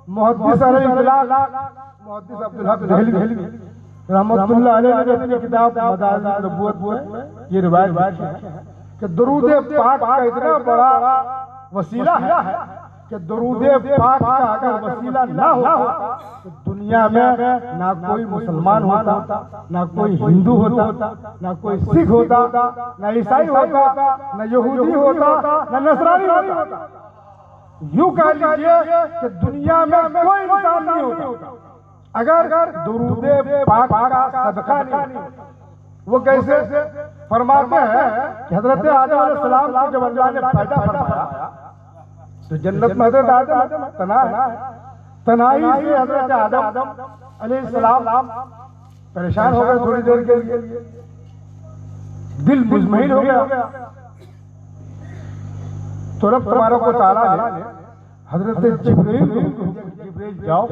मुहद्दिस मुहद्दिस अब्दुल हक दहलवी रहमतुल्लाह अलैह ने अपनी किताब मदारिज नबुव्वत में ये रिवायत लिखी है कि दुरूद पाक का इतना बड़ा वसीला है कि दुरूद पाक का अगर वसीला ना होता तो दुनिया में ना कोई मुसलमान होता, ना कोई हिंदू होता, ना कोई सिख होता, ना ईसाई होता, ना यहूदी होता, ना नसरानी होता। यूं कह लीजिए कि दुनिया में कोई इंसान नहीं होता अगर दुरूद पाक का सदका नहीं होता। वो कैसे फरमाते हैं कि हजरत आदम अलैहिस्सलाम को जब अल्लाह ने पैदा फरमाया तो जन्नत में हजरत आदम तना है, तनाई से हजरत आदम अलैहिस्सलाम परेशान हो गए थोड़ी देर के लिए, दिल मुजमहिल हो गया। तो रब तबारक व तआला ने हजरत जिब्रील जाओ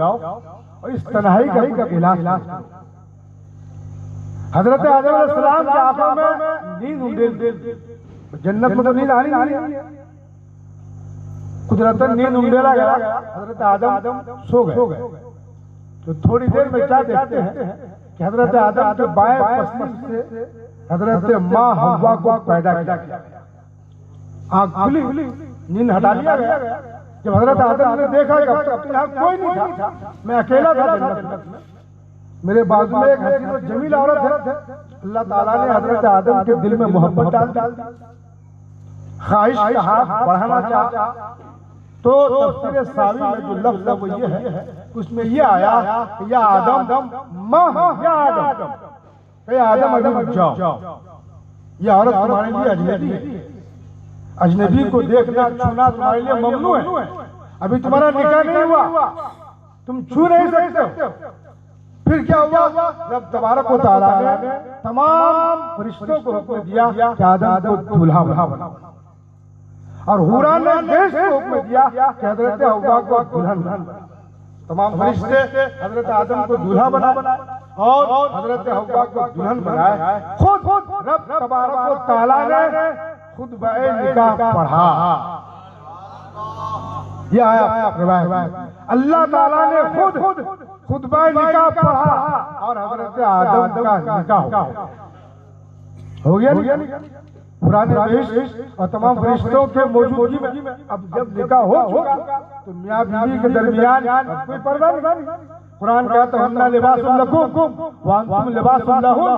और इस तन्हाई का इलाज करो। हजरत आदम अलैहिस्सलाम की आंखों में नींद उंडेल, जन्नत में तो नींद आनी नहीं, कुदरतन नींद उंडेला गया, हजरत आदम सो गए। तो थोड़ी देर में क्या देखते हैं कि हजरत आदम के बाएं पसली से हजरत माँ हव्वा को पैदा किया गया। आंख खुली, नींद हटा लिया गया। जब हजरत आदम ने देखा कि अब तक यहाँ कोई नहीं था, मैं अकेला था जन्नत में, मेरे बाजू में एक हसीन और जमील औरत है, अल्लाह ताला ने हजरत आदम के दिल में मोहब्बत डाल दी, ख्वाहिश का हाथ बढ़ाना चाहा। तो तफसीर सावी में जो लफ्ज़ है वो ये है, उसमें ये आया या आदम माह, या आदम अभी रुक जाओ, ये औरत तुम्हारे लिए अजनबी है, अजनबी को देखना छूना तुम्हारे लिए ममनू है, अभी तुम्हारा निकाह नहीं हुआ, तुम छू नहीं सकते। फिर क्या हुआ, रब तबारक व तआला ने तमाम फरिश्तों को हुक्म दिया कि आदम को दूल्हा बनाओ, और हूरा ने देश को हुक्म दिया कि हजरत हव्वा को दुल्हन बनाओ। तमाम फरिश्ते हजरत आदम को दूल्हा बनाए और हजरत हव्वा को दुल्हन बनाए। खुद रब तबारक व तआला ने खुतबा निकाह पढ़ा। ये आया रिवायत, अल्लाह ताला ने खुद खुतबा निकाह पढ़ा और हजरत आदम का निकाह हो गया। पुराने देश और तमाम फरिश्तों के मौजूदगी में अब जब निकाह हो चुका तो मियां बीवी के दरमियान कोई पर्दा नहीं। कुरान कहता है हन्ना लिबासुल लकुम व अंतुम लिबासुल लहुन,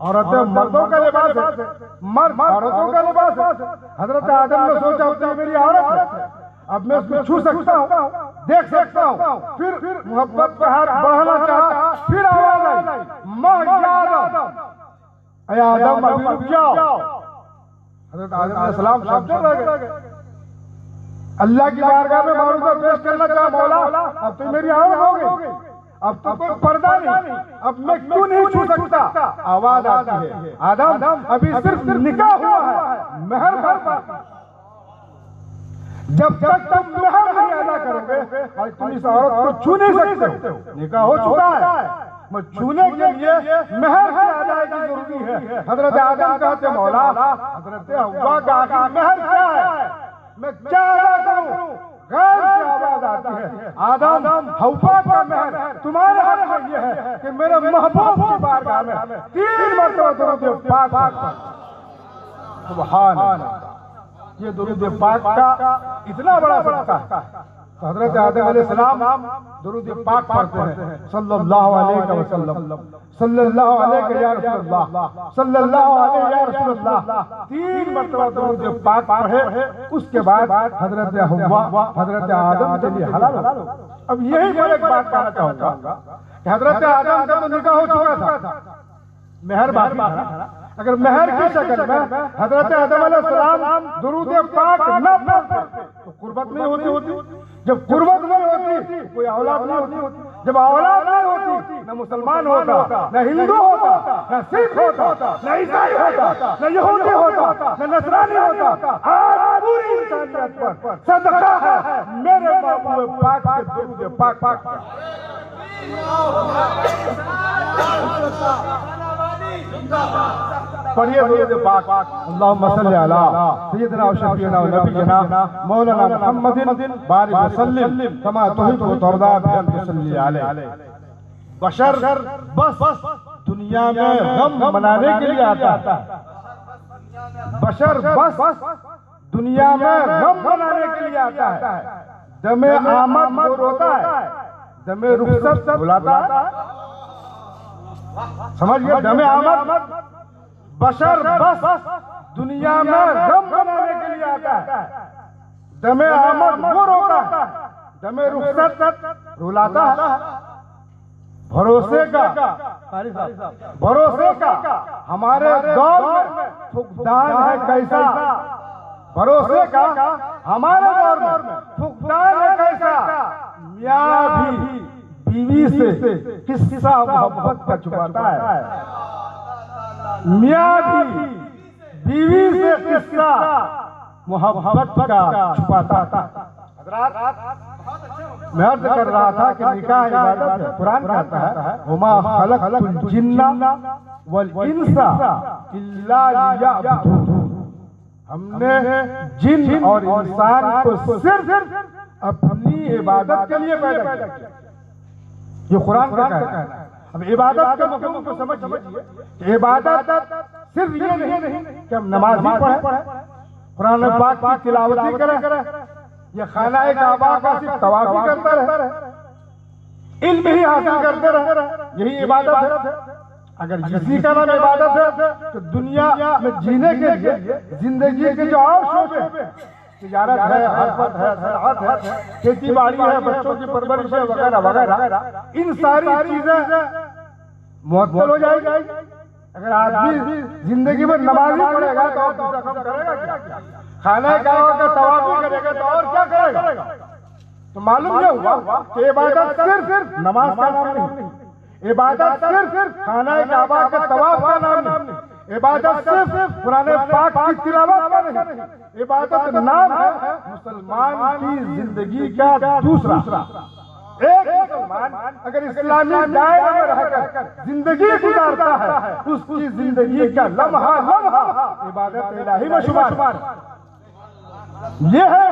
औरतें मर्दों का लिबास है, मर्द औरतों का लिबास है। हजरत आदम ने सोचा अब मेरी औरत है, अब मैं उसको छू सकता हूँ, देख सकता हूँ। फिर मोहब्बत का हाथ बढ़ाना चाहा, फिर आवाज आई माँ आदम अभी रुक जाओ। हजरत आदम अलैहिस्सलाम शब्द रह गए, अल्लाह की बारगाह में मारूदा पेश करना चाहा, मौला अब तो मेरी औरत हो गई, अब तो कोई पर्दा नहीं, अब मैं क्यों नहीं छू सकता। आवाज आती है आदम अभी सिर्फ निकाह हुआ है, महर भर, जब तक तुम महर नहीं अदा करोगे और तुम इस औरत को छू नहीं सकते हो। निकाह हो चुका है, मैं छूने के लिए महर की अदायगी जरूरी है। हजरत आदम कहते मौला हजरत हव्वा का आखिर महर क्या है, मैं क्या अदा करूं। गैर की आवाज आती है आदम हव्वा का महर तुम्हारे हाथ में ये है कि मेरे महबूब की बारगाह में 3 मरतबा दुरूद पाक पढ़ो। सुभान अल्लाह, ये दुरूद पाक का इतना बड़ा सदका है। तो हजरत आदम अलैहिस्सलाम दुरूद पाक पढ़ते हैं, सल्लल्लाहु अलैहि वसल्लम, सल्लल्लाहु अलैहि या रसूलल्लाह, सल्लल्लाहु अलैहि या रसूलल्लाह, 3 मरतबा दुरूद पाक पढ़े। उसके बाद हजरत हव्वा हजरत आदम के लिए हलाल हो। अब यही मैं एक बात कहना चाहूंगा कि हजरत आदम का तो निकाह हो चुका था, महर बाकी था। अगर महर की शक्ल में हजरत आदम अलैहिस्सलाम दुरूद पाक न पढ़ते तो कुर्बत नहीं होती। जब कुर्बत नहीं होती कोई औलाद नहीं होती। जब औलाद नहीं होती न मुसलमान होता, न हिंदू होता, न सिख होता, न ईसाई होता, न यहूदी होता, न नसरानी होता। आज पूरी इंसानियत पर सदका है मेरे महबूब पाक के दुरूद पाक का। पढ़िए दुरूद पाक। अल्लाहुम्मा सल्ली अला सय्यिदना व शफीना व नबीना मौलाना मुहम्मदिन बारिक वसल्लिम कमा तुहिब्बु व तर्दा बिअन तुसल्ली अलैहि। बशर बस दुनिया में गम मनाने के लिए आता है। बशर बस दुनिया में गम मनाने के लिए आता है। दमे आमद वो रोता है, दमे रुखसत बुलाता है। समझ गए? दमे आमद बशर बस दुनिया में गम मनाने के लिए आता है। दमे आमद वो रोता है, दमे रुखसत रुलाता है। भरोसे का हमारे दौर में फुकदान है कैसा? भरोसे का हमारे दौर में फुकदान है कैसा? मियाँ भी बीवी से किस्सा मोहब्बत का छुपाता है। मियाँ भी बीवी से किस्सा मोहब्बत का छुपाता था। मैं अर्ज कर रहा था कि निकाह इबादत है। कुरान कहता है वमा खलक़तुल जिन्ना वल इंसा इल्ला लियअबुदून। हमने जिन और इंसान को सिर्फ अपनी इबादत के लिए पैदा किया। ये कुरान का कहना है। अब इबादत के मफहूम को समझिए कि इबादत सिर्फ ये नहीं कि हम नमाज ही पढ़ें, कुरान पाक की तिलावत ही करें, ये खाना काबा का सिर्फ तवाफ ही करता रहे, इल्म ही हासिल करते रहे, यही इबादत है। अगर इसी का नाम इबादत है तो दुनिया में जीने के लिए जिंदगी के जो और शोबे, तिजारत है, हरफत है, सनअत है, खेती बाड़ी है, बच्चों की परवरिश है, वगैरह वगैरह, इन सारी चीजें मुअत्तल हो जाएगी। अगर आदमी जिंदगी में नमाज ही पढ़ेगा तो और दूसरा काम करेगा क्या? खाना काबा का तवाफ भी करेगा तो और क्या करेगा? तो मालूम ये हुआ कि इबादत सिर्फ नमाज का नाम नहीं, इबादत सिर्फ खाना काबा का तवाफ का नाम नहीं, इबादत सिर्फ कुरान पाक की तिलावत का नहीं, इबादत नाम है मुसलमान की जिंदगी का दूसरा। एक मुसलमान अगर इस्लामी दायरे में रहकर जिंदगी गुजारता है, उसकी जिंदगी का लम्हा लम्हा इबादत इलाही में शुमार। ये है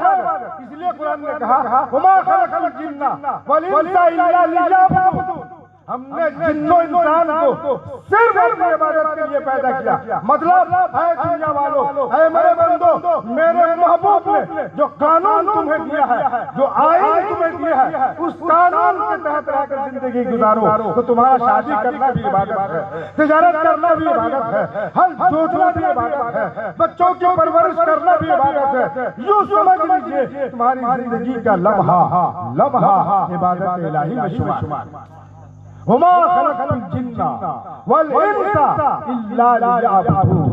इसलिए कुरान ने कहा वमा खलक़ल जिन्ना वल इंसा इल्ला लियअबुदून। हमने जिन्नो इंसान को सिर्फ अपनी इबादत के लिए पैदा किया। मतलब है दुनिया वालों, है मेरे बंदो, मेरे महबूब ने जो कानून तुम्हें दिया है, जो आईन तुम्हें दिया है, उस कानून के तहत रहकर जिंदगी गुजारो। तो तुम्हारा शादी करना भी इबादत है, तिजारत करना भी इबादत है, हल जोतना भी इबादत है, बच्चों की परवरिश करना भी इबादत है। यूं समझ लीजिए तुम्हारी जिंदगी का लम्हा लम्हा इबादत इलाही में शुमार। वमा खलक़तुल जिन्ना वल इंसा इल्ला लियअबुदून।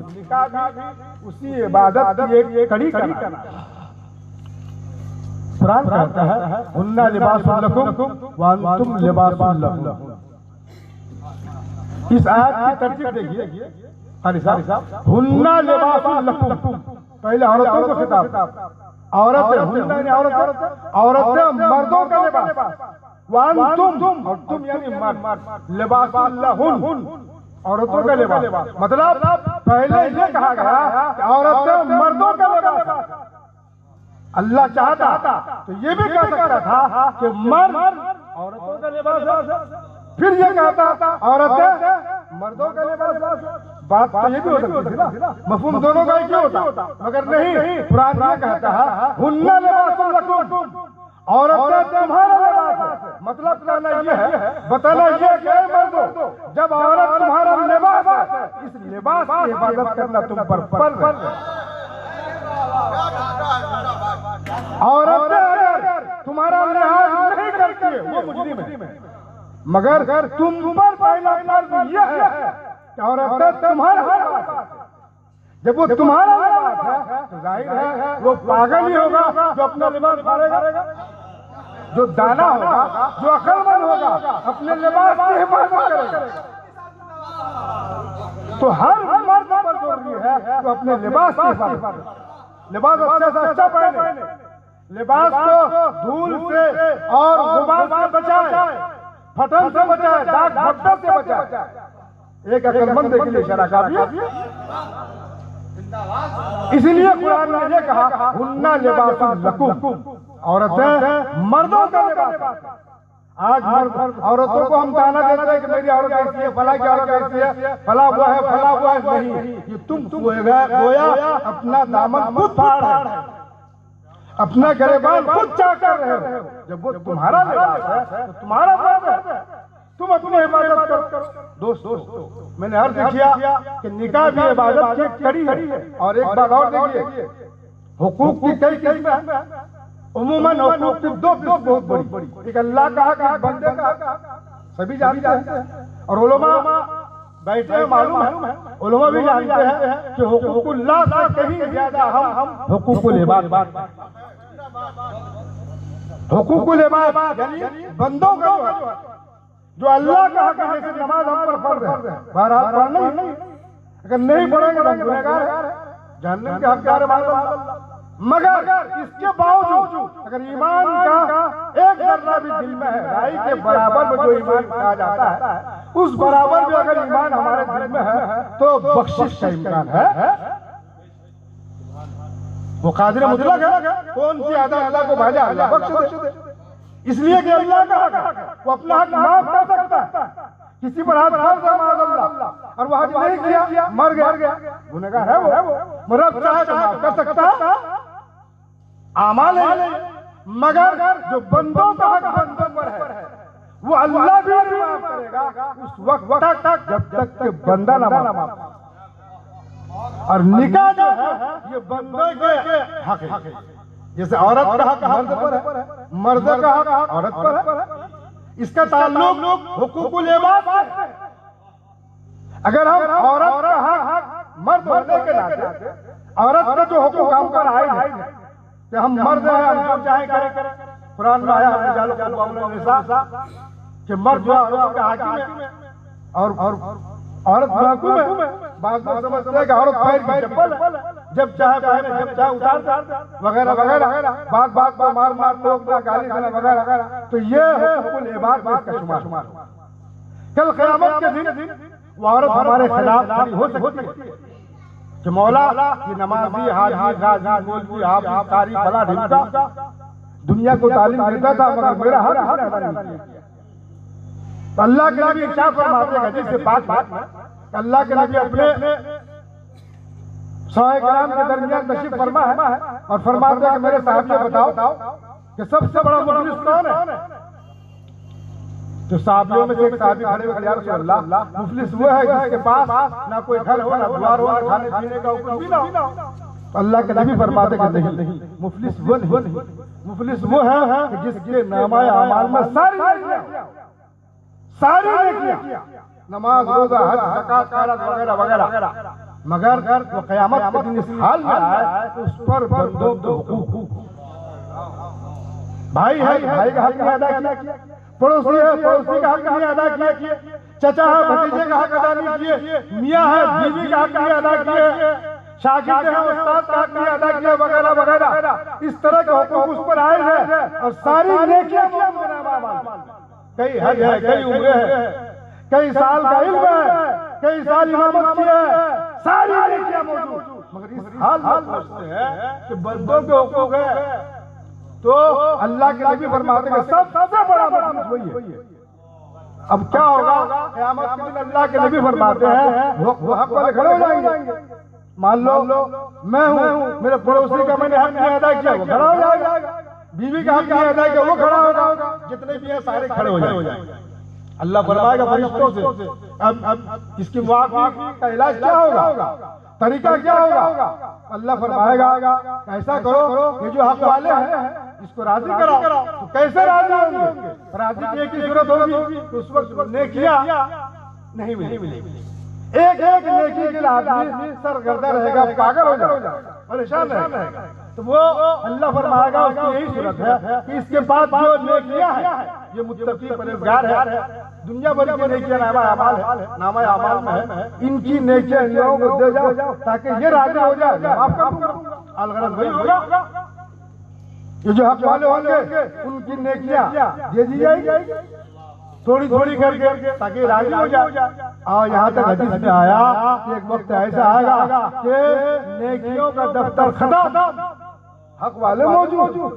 निकाह भी उसी इबादत की एक कड़ी का नाम। कुरान कहता है हुन्ना लिबासुल लकुम व अंतुम लिबासुल लहुन। इस आयत की तरतीब देखिए कारी साहब, हुन्ना लिबासुल लकुम, पहले औरतों को खिताब, औरतें, हुन्ना यानी औरतें मर्दों का लिबास, वान तुम और तुम यानी मर्द, लिबासुल लहुन औरतों का लिबास। मतलब पहले ये कहा गया कि औरतें मर्दों का लिबास। अल्लाह चाहता तो ये भी कह सकता था कि मर्द औरतों का लिबास है, फिर ये कहता औरतें मर्दों का लिबास। बात तो ये भी हो सकती थी ना, मफहूम दोनों का एक ही होता, मगर नहीं। कुरान ये कहता है हुन्ना लिबासुल लकुम, औरतें तुम्हारा लिबास है। मतलब कहना ये है, बताना ये कि मर्दों, जब औरत तुम्हारा लिबास है, इस लिबास की हिफाजत करना तुम पर फर्ज है। औरतें अगर तुम्हारा लिहाज नहीं करती है वो मुजरिम है, मगर तुम पर पहला फर्ज यह है कि औरतें तुम्हारा लिबास है। जब वो तुम्हारा लिबास है तो जाहिर है वो पागल ही होगा जो अपना लिबास फाड़ेगा, जो दाना होगा, जो अक्लमंद होगा, अपने लिबास की हिफाजत करेगा। तो हर मर्द पर जरूरी है तो अपने लिबास की हिफाजत, लिबास अच्छा से अच्छा पहने, लिबास को धूल से और गुबार से बचाए, फटन से बचाए, दाग धब्बे से बचाए। एक अक्लमंद के लिए इशारा काफी है। इसीलिए कुरान ने ये कहा हुन्ना लिबासुन लकुम, औरतें मर्दों का लिबास है। आज औरतों को हम ताना देते हैं कि मेरी औरत ऐसी है, फला की औरत ऐसी है, फला वो है, फला वो है। नहीं, ये तुम गोया अपना दामन खुद फाड़ है, अपना गिरबान खुद चाक कर रहे हो। जब वो तुम्हारा लिबास है तो तुम्हारा फर्ज है तुम अपनी हिफाजत करो। दोस्तों, मैंने अर्ज किया कि निकाह भी इबादत की कड़ी है। और एक बात और देखिए, हुकूक की कई किस्में हैं। उम्मन हुकूक की दो किस्म बहुत बड़ी, एक अल्लाह का हक, एक बंदे का हक, सभी जानते हैं। और उलमा बैठे हैं, मालूम है, उलमा भी जानते हैं कि हुकूकुल्लाह से कहीं ज्यादा हम हुकूकुल इबाद, हुकूकुल इबाद यानी बंदों का जो अल्लाह का हक है। जैसे नमाज हम पर फर्ज है, बहरहाल पढ़ना ही नहीं, अगर नहीं पढ़ेंगे तो गुनहगार है, जहन्नम के हकदार है। मगर इसके बावजूद अगर ईमान का एक जर्रा भी दिल में है, राई के बराबर में जो ईमान कहा जाता है, उस बराबर भी अगर ईमान हमारे दिल में है तो बख्शिश का इम्कान है। वो कादिर मुतलक है, कौन सी अदा को भाजा अल्लाह बख्श दे। इसलिए कि अल्लाह का हक है, वो अपना हक माफ कर सकता है। किसी पर हाथ फर्ज है माज़अल्लाह, और वो हज नहीं किया, मर गया, गुनहगार है वो, रब चाहे तो माफ कर सकता है, आमाल है। मगर जो बंदों का हक बंदों पर है वो अल्लाह भी नहीं माफ करेगा उस वक्त तक जब तक कि बंदा ना माफ। और निकाह जो है ये बंदे के हक है। जैसे औरत का हक मर्द पर है, मर्द का हक औरत पर है। इसका ताल्लुक हुकूकुल इबाद से है। अगर हम औरत का हक मर्द होने के नाते औरत का जो हुकूक हम पर आए हैं कि हम मर्द हैं, हम जो चाहे करें। कुरान में आया कि मर्द जो औरत का हाकिम है और औरत महकूम है। बात समझते हैं कि औरत पैर की चप्पल है, जब चाहे पहने, जब चाहे उतार वगैरह वगैरह, बात पर मार टोकना, गाली देना वगैरह। तो ये हुकूकुल इबाद में इसका शुमार। कल क़यामत के दिन वो औरत हमारे खिलाफ खड़ी हो सकती है कि मौला ये नमाजी, हाजी, गाजी, मौलवी, हाफिज, कारी, फला ढिमका दुनिया को तालीम देता था, मगर मेरा हक इसने अदा नहीं किया। अल्लाह के नबी इरशाद फरमाते हैं हदीस से पाक अल्लाह के नबी अपने सहाए कराम के दरमियान तशरीफ फरमा है और फरमाते हैं कि मेरे साहब बताओ कि सबसे बड़ा मुफलिस कौन है। तो साहबियों में से एक साहबी खड़े हुए, या रसूल अल्लाह, मुफलिस वो है जिसके पास ना कोई घर हो, ना द्वार हो, ना खाने पीने का कुछ भी ना हो। अल्लाह के नबी फरमाते हैं नहीं, मुफलिस वो नहीं, मुफलिस वो है कि जिसके नामाए अमाल में सारी नेकियां, नमाज, रोजा, हज, ज़कात, खैरात वगैरह वगैरह, मगर वो क़यामत के दिन इस हाल में आए उस पर बंदों को हुकूक, भाई है भाई का हक नहीं अदा किया, पड़ोसी है पड़ोसी का हक नहीं अदा किए, चचा है भतीजे का हक अदा नहीं किए, मियाँ है बीवी का हक नहीं अदा किए, शागिर्द है उस्ताद का हक नहीं अदा किया वगैरह वगैरह। इस तरह के हुकूक उस पर आए हैं और सारी नेकियां कई हज है, कई उम्रे है, कई साल का इल्म है, कई साल इमामत की है, सारी नेकियां मौजूद, मगर इस हाल पहुंचते हैं कि बंदों के हुकूक है। तो अल्लाह के नबी फरमाते हैं सबसे बड़ा मुफलिस वही है। अब क्या होगा क़यामत के दिन? अल्लाह के नबी फरमाते हैं वो हक वाले खड़े हो जाएंगे। मान लो मैं हूँ, मेरे पड़ोसी का मैंने हक नहीं अदा किया, वो खड़ा हो जाएगा, बीवी का हक नहीं अदा किया, वो खड़ा होगा, जितने भी हैं सारे खड़े हो जाएंगे। अल्लाह फरमाएगा फरिश्तों से अब इसकी मुआफ़ी का इलाज क्या होगा, तरीका क्या होगा? अल्लाह फरमाएगा ऐसा करो ये जो हक वाले हैं इसको राजी कराओ। तो कैसे राजी होंगे? राजी की एक ही जरूरत होगी तो उस वक्त नेकियां नहीं मिलेगी। एक नेकी के लिए आदमी सरगर्दा रहेगा, पागल हो जाएगा, परेशान रहेगा। तो वो अल्लाह फरमाएगा उसकी यही सूरत है कि इसके पास जो नेकियां हैं ये मुत्तकी परहेज़गार है, दुनिया भर की नेकियां नामा अमाल में है, इनकी नेकियां इन लोगों को दे जाओ ताकि ये राजी हो जाए, माफ कर दूंगा। अलगरज वही होगा, ये जो हक वाले होंगे उनकी नेकियां दे दी जाएगी। थोड़ी थोड़ी करके ताकि राजी हो जाए। और यहाँ तक हदीस में आया कि एक वक्त ऐसा आएगा कि नेकियों का दफ्तर खत्म, हक वाले मौजूद।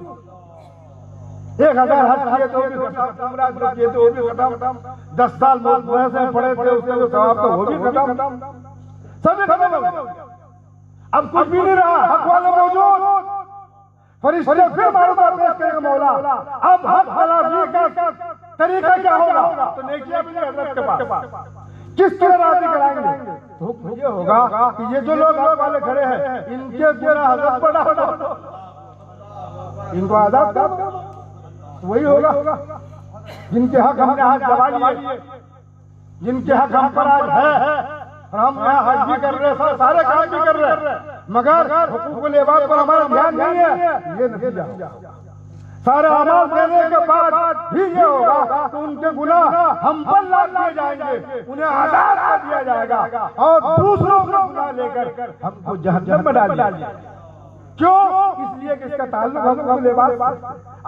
1000 हज किए तो भी खत्म, उम्रा जो किए तो वो भी खत्म, 10 साल में पढ़े थे उसके जो सवाब तो वो भी खत्म, सभी खत्म हो गया। अब कुछ भी नहीं रहा, हक वाले मौजूद। फरिश्ते फिर मारूदा पेश करेंगे मौला, अब हक तलाफी का तरीका क्या होगा? तो नेकियां भी नहीं हजरत के पास, किस तरह राजी कराएंगे? तो हुक्म ये होगा कि ये जो लोग हक वाले खड़े हैं इनके गुनाह हजरत पर डालो, इनको आजाद करो। वही होगा जिनके हक हमने हाथ दबा लिए, जिनके हक हम पर आज है और हम यहाँ हज भी कर रहे हैं, सारे काम भी कर रहे हैं, मगर हुकूकुल इबाद पर हमारा ध्यान नहीं है। ये नतीजा सारे अमाल देने के बाद भी ये होगा तो उनके गुनाह हम पर लाद दिए जाएंगे, उन्हें आजाद कर दिया जाएगा और दूसरों का गुनाह लेकर हमको जहन्नम में डाल दिया जाएगा। क्यों? इसलिए कि इसका ताल्लुक हुकूकुल इबाद।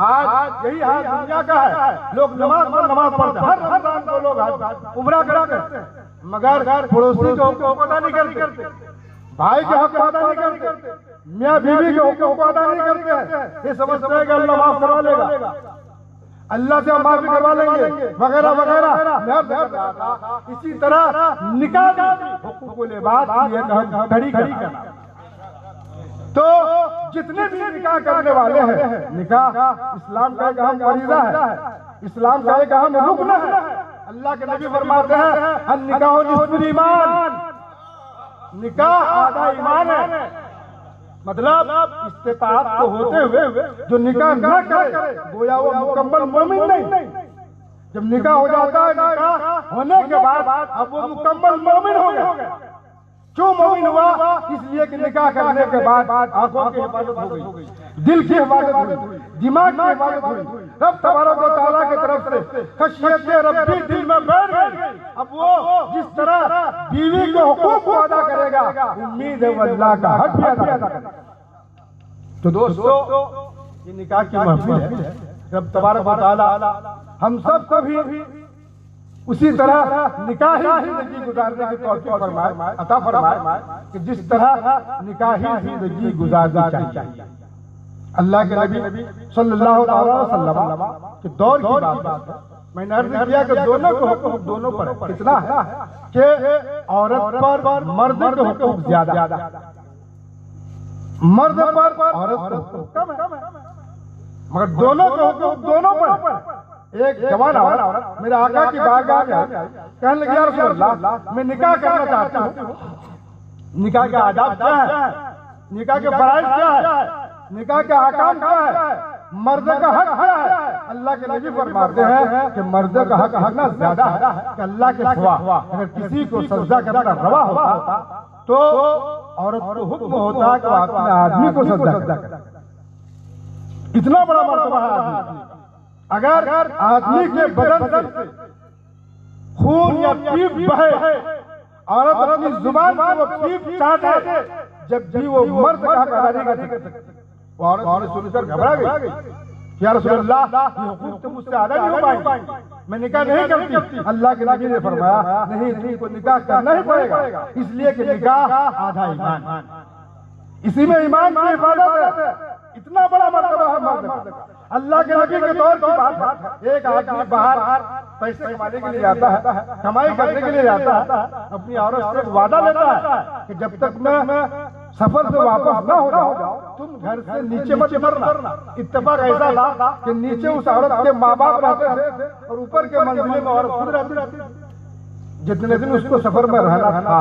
आज यही हाल दुनिया का है, लोग नमाज पर नमाज पढ़ते हैं, हर रमजान को लोग उम्रा करते हैं, मगर पड़ोसी के हुकूक अदा नहीं करते, भाई के हक अदा नहीं करते, मियाँ बीवी के हुकूक अदा नहीं करते। ये समझते हैं कि अल्लाह माफ करवा लेगा, अल्लाह से हम माफी करवा लेंगे वगैरह वगैरह। इसी तरह निकाह हुकूकुल इबाद खड़ी करना। तो जितने भी निकाह करने वाले हैं, निकाह इस्लाम का एक अहम फरीज़ा है, इस्लाम का एक अहम रुकन है। अल्लाह के नबी फरमाते हैं अन निकाह निस्फुल ईमान, निकाह आधा ईमान है। मतलब इस्तिताअत को होते हुए जो निकाह न करे गोया वो मुकम्मल मोमिन नहीं। जब निकाह हो जाता है, निकाह होने के बाद अब वो मुकम्मल मोमिन हो गया। क्यों मोमिन हुआ? इसलिए कि निकाह करने के बाद आंखों की हिफाजत हो गई, दिल की हिफाजत हुई, दिमाग की हिफाजत हुई, रब तबारक व तआला की तरफ से खशियत रब्बी दिल में बैठ गई। अब वो जिस तरह बीवी के हुकूक को अदा करेगा, उम्मीद है वो अल्लाह का हक भी अदा करेगा। तो दोस्तों ये निकाह की महफिल है, रब तबारक व तआला हम सबको भी उसी तरह निकाही जिंदगी गुजारने की तौफीक फरमाए, अता फरमाए कि जिस तरह निकाही जिंदगी गुजारनी चाहिए। अल्लाह के नबी सल्लल्लाहु अलैहि वसल्लम के दौर की बात है। मैंने अर्ज किया कि दोनों के हुकूक दोनों पर कितना है कि औरत पर मर्द के हुकूक ज्यादा, मर्द पर औरत के हुकूक कम है, मगर दोनों के हुकूक दोनों पर। एक जवान औरत मेरे आका की बारगाह में कहने लगी, या रसूल अल्लाह मैं निकाह करना चाहता हूँ, निकाह के आदाब क्या है, निकाह के फराइज क्या है, निकाह के अहकाम क्या है, मर्द का हक क्या है? अल्लाह के नबी फरमाते हैं कि मर्द का हक ना ज्यादा है कि अल्लाह के सिवा अगर किसी को सजदा करना रवा होता तो औरत को हुक्म होता है कि अपने आदमी को सजदा करे। इतना बड़ा मर्तबा है आदमी। अगर आदमी के बदन से खून या पीप बहे, औरत अपनी जुबान से वो पीप चाटे, जब भी वो मर्द का हक अदा नहीं कर सकती। वो औरत सुनकर घबरा गई, या रसूल अल्लाह ये हुकूक तो मुझसे अदा नहीं हो पाएंगे, मैं निकाह नहीं करती। अल्लाह के नबी ने फरमाया नहीं, तुमको निकाह करना ही पड़ेगा, इसलिए कि निकाह आधा ईमान, इसी में ईमान की हिफाजत है। इतना बड़ा मर्तबा है मर्द का। अल्लाह के नबी के दौर की बात है, एक आदमी बाहर पैसे कमाने के लिए जाता है, कमाई करने के लिए जाता है, अपनी औरत से वादा लेता है कि जब तक मैं सफर से वापस न हो जाओ तुम घर से नीचे मत उतरना। इत्तेफाक ऐसा था कि नीचे उस औरत के माँ बाप रहते थे और ऊपर के मंजिले में औरत खुद रहती थी। जितने दिन उसको सफर में रहना था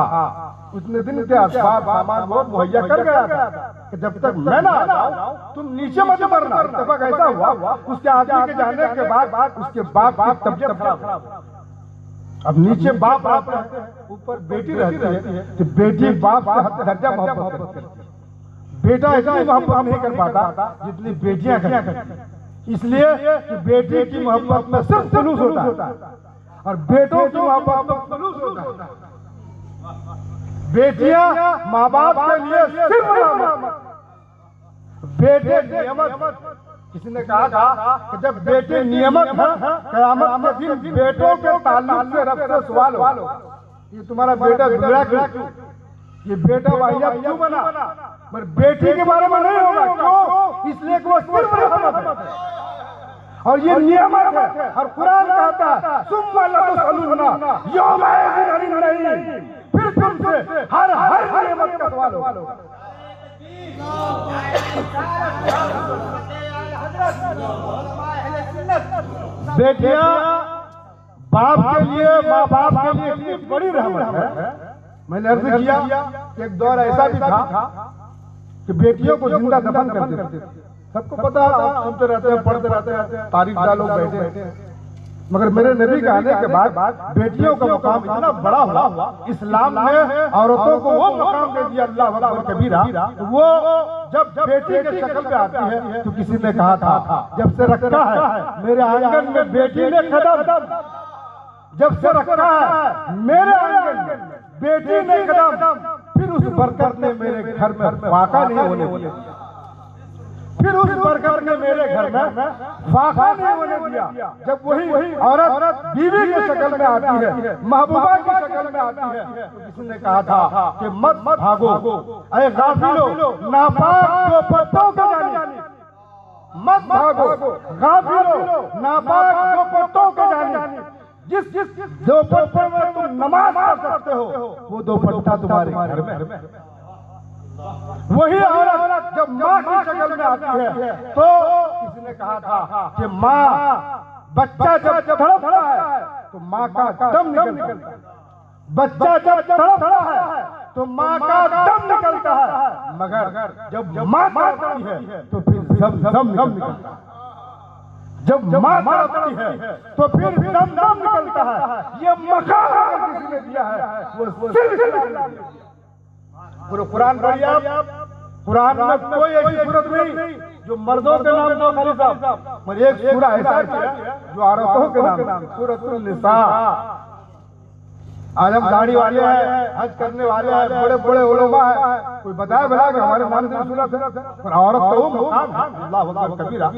उतने दिन के असबाब सामान वो मुहैया कर गया था कि जब तक मैं ना आ जाऊं तुम नीचे मत उतरना। इत्तेफाक ऐसा हुआ उसके आदमी के जाने के बाद उसके बाप की तबीयत खराब। अब नीचे बाप रहते हैं, ऊपर बेटी रहती है, तो बेटी बाप से दर्जा मोहब्बत करती है। बेटा इतनी मोहब्बत नहीं कर पाता जितनी बेटियां करती। इसलिए कि बेटी की मोहब्बत में सिर्फ जुलूस होता है और बेटों की मोहब्बत में जुलूस होता है। बेटियां माँ बाप के लिए सिर्फ बेटे नियमत किसी ने कहा था कि जब बेटे नियमत है, क़यामत के दिन बेटों के ताल्लुक से रब से सवाल हो, ये तुम्हारा बेटा बिगड़ा क्यों, ये बेटा वाहियात क्यों बना, पर बेटी के बारे में नहीं होगा। क्यों? इसलिए कि वो सिर्फ रहमत है और ये नियमत है। और कुरान कहता है सुम्मा लतुसअलुन्ना यौमइज़िन अनिन नईम, फिर तुमसे हर नियमत का सवाल होगा। बेटियां बाप के लिए, माँ बाप के लिए इतनी बड़ी रहमत है। मैंने अर्ज किया कि एक दौर ऐसा भी था कि बेटियों को जिंदा दफन कर देते थे। सबको पता है, आप सुनते रहते हैं, पढ़ते रहते हैं, तारीख लोग बैठे हैं। मगर मेरे नबी के आने के बाद बेटियों का मुकाम इतना बड़ा हुआ, इस्लाम ने औरतों को वो मुकाम दे दिया, अल्लाह अकबर कबीरा। वो जब बेटी के शक्ल में आती है तो किसी ने कहा था जब से रखा है मेरे आंगन में बेटी ने कदम, जब से रखा है मेरे आंगन में बेटी ने कदम, फिर उस बरकत ने मेरे घर में फाका नहीं होने दिया, फिर उस बरकत ने मेरे घर में फाका नहीं होने दिया। जब वही औरत बीवी की शक्ल में आती है, महबूबा की शक्ल में आती है, तो किसी ने कहा था कि मत भागो, अरे गाफिलो, नापाक दोपट्टों के जाने मत भागो, गाफिलो, नापाक दोपट्टों के जाने, जिस दोपट्टे में तुम नमाज पढ़ सकते हो वो दोपट्टा तुम्हारे घर में। वही औरत जब माँ की शक्ल में आती है तो किसी ने कहा था कि माँ, बच्चा जब तड़पता है तो माँ का दम निकलता है, बच्चा जब तड़पता है तो माँ का दम निकलता है, मगर जब माँ तड़पती है तो फिर दम निकलता है, जब माँ तड़पती है तो फिर दम निकलता है। ये मकाम किसी ने दिया है, वो सिर्फ पूरे कुरान पढ़िए आप, कुरान में कोई ऐसी सूरत नहीं जो मर्दों के नाम दो खाली साहब, पर एक सूरा ऐसा है जो औरतों के नाम, सूरतुल निसा। आज हम दाढ़ी वाले हैं, हज करने वाले हैं, बड़े बड़े उलमा है, कोई बताए भला कि हमारे नाम से सूरत है, पर औरत का वो मुकाम है, अल्लाह अकबर कबीरा।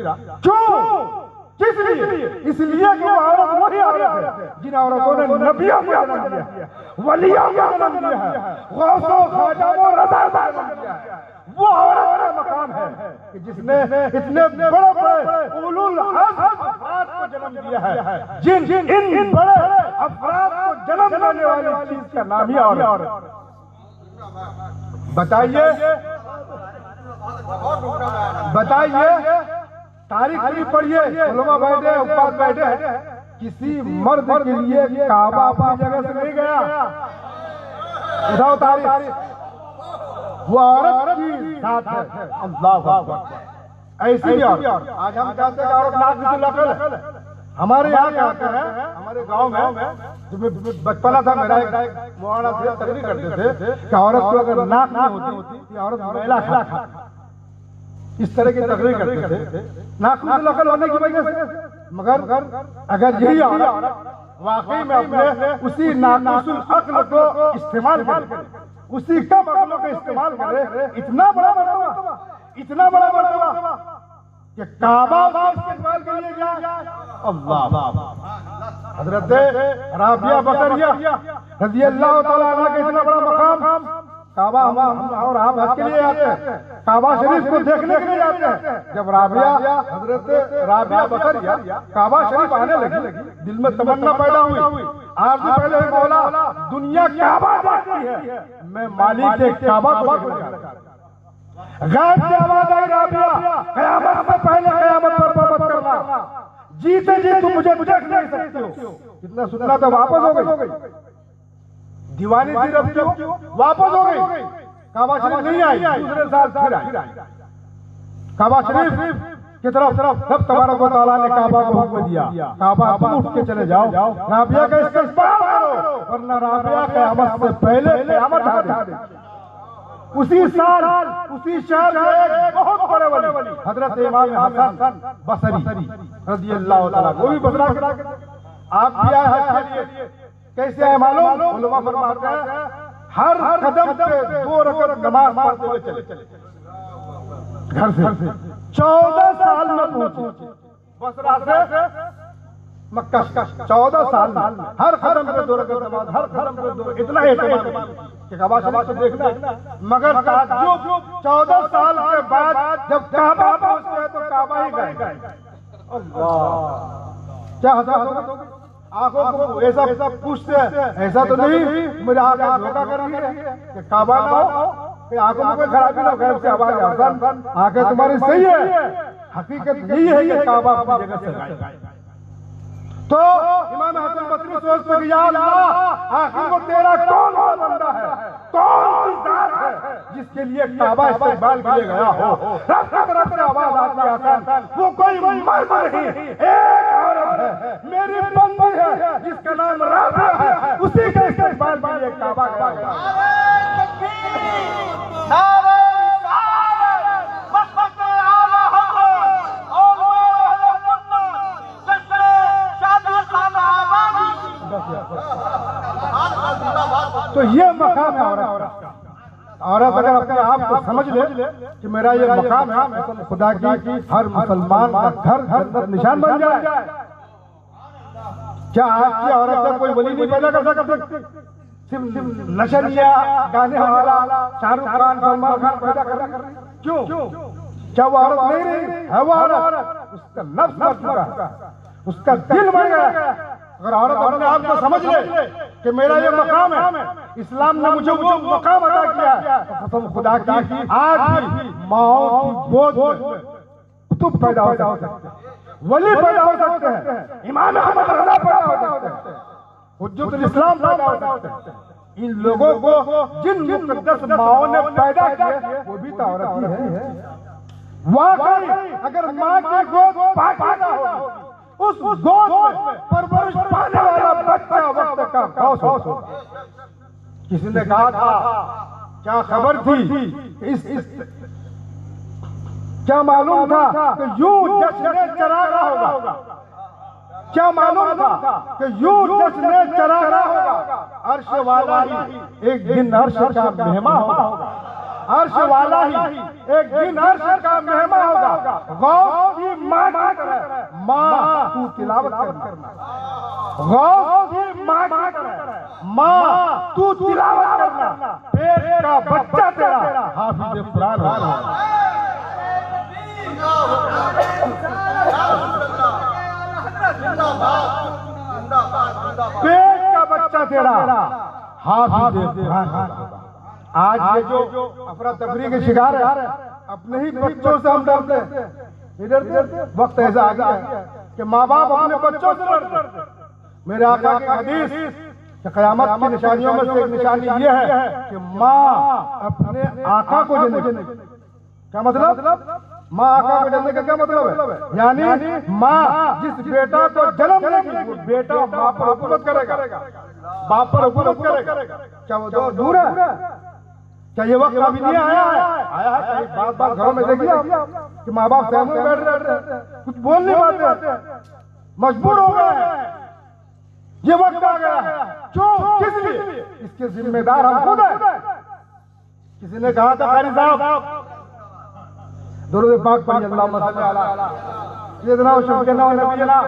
क्यों? किस लिए? इसलिए कि वो औरत वही औरत है जिन औरतों ने नबियों को जन्म दिया है, वलियों को जन्म दिया है, गौसों ख्वाजा को रज़ा जन्म दिया है। वो औरत का मकाम है कि जिसने इतने बड़े बड़े उलुल अज़्म को जन्म दिया है, जिन इन बड़े अफराद को जन्म देने वाली चीज का नाम ही औरत। बताइए तारीख भी पढ़िए, उलमा बैठे, उपास बैठे, किसी मर्द के लिए काबा अपनी जगह से नहीं गया। उठाओ तारीख, वो औरत की साथ है। अल्लाह अकबर। ऐसी भी औरत, आज हम कहते हैं औरत नाक से लकल है, हमारे यहाँ कहते हैं, हमारे गांव में जब बचपना था मेरा, एक मौलाना थे, तकरीर करते थे कि औरत को अगर नाक नहीं होती औरत मैला खा, इस तरह की तकरीर करते थे नाखून से लकल होने की वजह से। मगर अगर यही औरत वाकई में अपने उसी नाक़िसुल अक्ल को इस्तेमाल करे, उसी कम अक्लों का इस्तेमाल करे, इतना बड़ा मर्तबा कि काबा इस्तेमाल के लिए जाए। अल्लाह, हजरत राबिया बकरिया रज़ी अल्लाह तआला अन्हा का इतना बड़ा मकाम, काबा हम और आप हज के लिए आते हैं, काबा शरीफ को देखने के लिए आते हैं। जब राबिया, हजरत राबिया बकरिया काबा शरीफ आने लगी, दिल में तमन्ना पैदा हुई, आज से पहले मौला दुनिया काबा देखती है, मैं मालिक के काबा को देखूंगा। गैब से आवाज आई, राबिया क़यामत से पहले क़यामत पर पाबंद करना, जीते जी तुम मुझे देख नहीं सकते हो। कितना सुनना था, वापस हो गई, दीवानी थी रब की, वापस हो गई, काबा शरीफ नहीं आई, दूसरे साल फिर आई। काबा शरीफ की तरफ रब तबारक व तआला ने काबा को हुक्म दिया, काबा तुम उठ के चले जाओ, राबिया का इस्तेमाल करो, वरना राबिया क़यामत से पहले क़यामत आ जाएगी। उसी साल उसी शहर में एक बहुत बड़े वली हजरत इमाम हसन बसरी रज़ी अल्लाह तआला, वो भी बसरा के आप भी आए हज के लिए। कैसे आए मालूम? उलमा फरमाते हैं हर कदम पे 2 रकअत नमाज पढ़ते हुए चले घर से। 14 साल में पहुंचे बसरा से मक्का, 14 साल में हर कदम पे 2 रकात नमाज, हर कदम पे 2, इतना एहतमाम कि काबा शरीफ को देखना। मगर ताज्जुब 14 साल के बाद जब काबा पहुंचते हैं तो काबा ही गए। अल्लाह, क्या हजरत होगा? आंखों को ऐसा पूछते हैं, ऐसा तो नहीं मेरे आंखें धोखा कर रही है कि काबा ना हो, कि आंखों में कोई खराबी ना हो, गैर से आवाज हसन, आंखें तुम्हारी सही है। हकीकत यही है कि काबा अपनी जगह से गायब। तो इमाम हसन बसरी सोचते कि या अल्लाह, आखिर वो तेरा कौन सा बंदा है, कौन सी जात है जिसके लिए काबा इस्तेमाल के लिए गया हो। रब की तरफ से आवाज आती है, हसन वो कोई मर्द नहीं, एक औरत है, मेरी बंदी है जिसका नाम राबिया है, उसी के इस्तेमाल के लिए काबा गया। तो ये मकाम है औरत का। औरत अगर अपने आप को समझ ले कि मेरा ये मकाम है, खुदा की हर मुसलमान का घर जन्नत निशान बन जाए। क्या आज की औरत कोई वली नहीं पैदा कर सकती? सिर्फ नशरिया गाने वाला शाहरुख खान, सलमान खान पैदा कर रही? क्यों? क्या वो औरत नहीं रही है? वो औरत, उसका नफ्स मर चुका है, उसका दिल मर गया। अगर औरत अपने आप को समझ ले कि मेरा ये मकाम है, इस्लाम ने मुझे वो मकाम अता किया है, तो कसम खुदा की आज भी माओ की गोद में कुतुब पैदा हो सकते हैं, वली पैदा हो सकते हैं, इमाम अहमद रज़ा पैदा हो सकते हैं, हुज्जतुल इस्लाम पैदा हो सकते हैं। इन लोगों को जिन मुक़द्दस माओ ने पैदा किया वो भी तो औरत ही है। वाकई अगर माँ की गोद पाकीज़ा होगी, उस गोद में परवरिश पाने वाला बच्चा वक्त का गौस होगा। किसी ने कहा था, क्या खबर थी, इस क्या मालूम था कि यूं जश्न चरागा होगा? क्या मालूम था कि यूं जश्न चरागा होगा? अर्श वाला ही एक दिन अर्श का मेहमान होगा, अर्श वाला ही एक दिन अर्श का मेहमान होगा। गौस की माँ की तरह माँ तू तिलावत करना, गौस की माँ की तरह माँ तू तिलावत करना, पेट का बच्चा तेरा हाफिज कुरान होगा। पेट का बच्चा तेरा हाफिज कुरान होगा। आज ये जो अफरा तफरी के शिकार है, अपने ही बच्चों से हम डरते हैं। इधर वक्त ऐसा आ गया कि माँ बाप अपने बच्चों से डरते। मेरे आका की हदीस कि क़यामत की निशानियों में से एक निशानी ये है कि माँ अपने आका को जन्नत, क्या मतलब? माँ आका को जन्नत का क्या मतलब है? यानी माँ जिस बेटा को जन्म देगी वो बेटा बाप पर हुकूमत करेगा, बाप पर हुकूमत करेगा। क्या वो दूर है? क्या ये वक्त अभी नहीं आया है? आया है। बात बात घरों में देखिए कि माँ बाप सहमत बैठ रहे हैं, कुछ बोल नहीं पाते, मजबूर हो गए हैं। ये वक्त आ गया है। क्यों? किस लिए? इसके जिम्मेदार हम खुद हैं। किसी ने कहा था, कारी साहब दुरूद पाक पढ़िए, अल्लाहुम्मा सल्ली अला सय्यिदना व शफीना व नबीना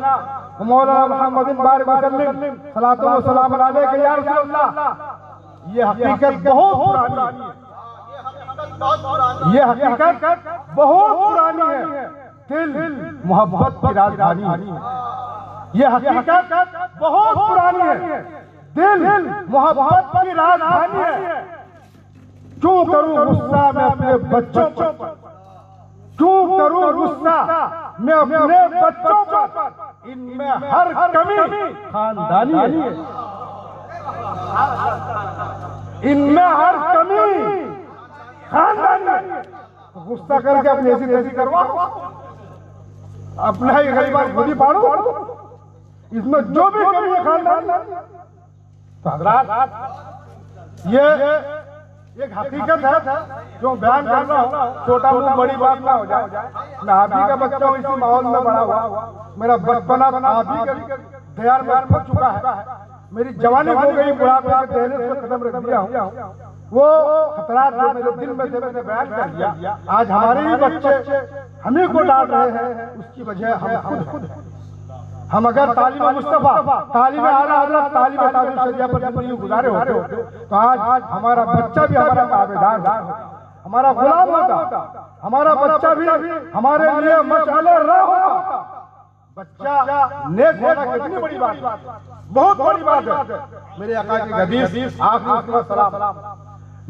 व मौलाना मुहम्मदिन बारिक व सल्लिम सलातो व सलाम अलैका या रसूलल्लाह। ये हकीकत बहुत पुरानी है, ये हकीकत बहुत पुरानी है। दिल मोहब्बत की राजधानी है। ये हकीकत बहुत पुरानी है। दिल मोहब्बत की राजधानी है। क्यों करूं गुस्सा मैं अपने बच्चों पर? क्यों करूं गुस्सा मैं अपने बच्चों पर? इनमें हर कमी खानदानी है, इनमें हर कमी खानदानी है। गुस्सा करके अपनी ऐसी तैसी करवा, अपना ही गरीबान खुद ही पाड़ो, इसमें जो भी कमी है खानदान। तो हज़रात ये एक हकीकत है जो बयान कर रहा हूँ, छोटा मुंह बड़ी बात ना हो जाए। मैं आप ही का बच्चा हूँ, इसी माहौल में बड़ा हुआ, मेरा बचपना आप ही के दयार में फंस चुका है, मेरी जवानी हो गई, बुढ़ापे के दहलीज पे कदम रख दिया हूँ। वो खतरात जो मेरे दिल में थे मैंने बयान कर दिया। आज हमारे ही बच्चे हम ही को डांट रहे हैं, उसकी वजह हम खुद हैं। हम अगर तालीम मुस्तफा, तालीम आला हज़रत, तालीम तारीख शरिया पर जिंदगी गुजारे होते तो आज हमारा बच्चा भी हमारा ताबेदार होता, हमारा गुलाम होता, हमारा बच्चा भी हमारे लिए मशाले राह होता। बच्चा नेक होना कितनी बड़ी बात है, बहुत बड़ी बात है। मेरे आका की हदीस आखिरी सलाम,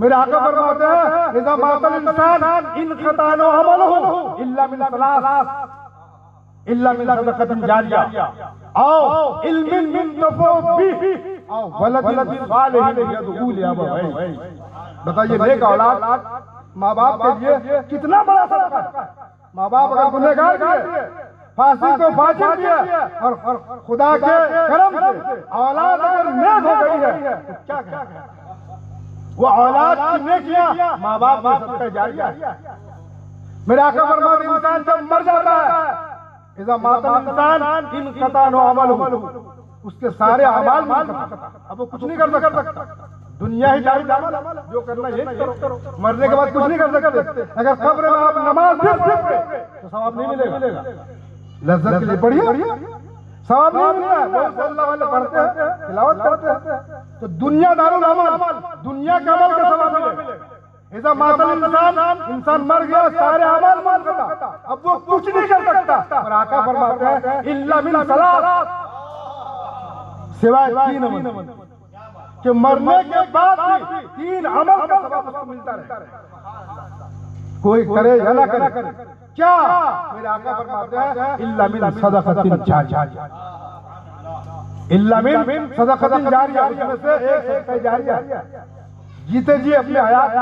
मेरे आका फरमाते हैं इज़ा मातल इंसान इन खतानो अमलहु इल्ला मिन सलास इल्ला मिन सदक़तिन जारिया औ इल्मिन युंतफ़अ बिही औ वलदिन सालिहिन यदऊ लिअबवैहि। बताइए नेक औलाद माँ बाप के लिए कितना बड़ा सदका है। माँ बाप अगर गुनहगार किए, फांसी को फांसी दिया और खुदा के करम से औलाद अगर नेक हो गई है तो क्या कहें, वो औलाद की नेकियां माँ बाप का सदका जारिया है। मेरा आका फरमाते हैं इंसान जब मर जाता है इज़ा मातल इंसान इनक़ता अमलहु, उसके सारे अमाल अब वो कुछ नहीं कर सकता। दुनिया ही जारी अमल, जो करना ये करो, मरने के बाद कुछ नहीं कर सकते। अगर कब्र में आप नमाज भी पढ़े तो सवाब नहीं मिलेगा। लज्जत के लिए पढ़िए, सवाब नहीं मिलता। बहुत अल्लाह वाले पढ़ते हैं, तिलावत करते हैं, तो दुनिया दारुल अमल, दुनिया के अमल का सवाब मिलेगा। इज़ा मातल इंसान मर गया, सारे अमल बंद करता, अब वो कुछ नहीं कर सकता। और आका फरमाते हैं इल्ला मिन सलास, सिवाय 3 अमल कि मरने के बाद भी 3 अमल का सवाब उसको मिलता रहे, कोई करे या ना करे। क्या? मेरे आका फरमाते हैं इल्ला मिन सदक़तिन जारिया, इल्ला मिन सदक़तिन जारिया, उसमें से एक सदका जारिया। जीते जी अपने हयात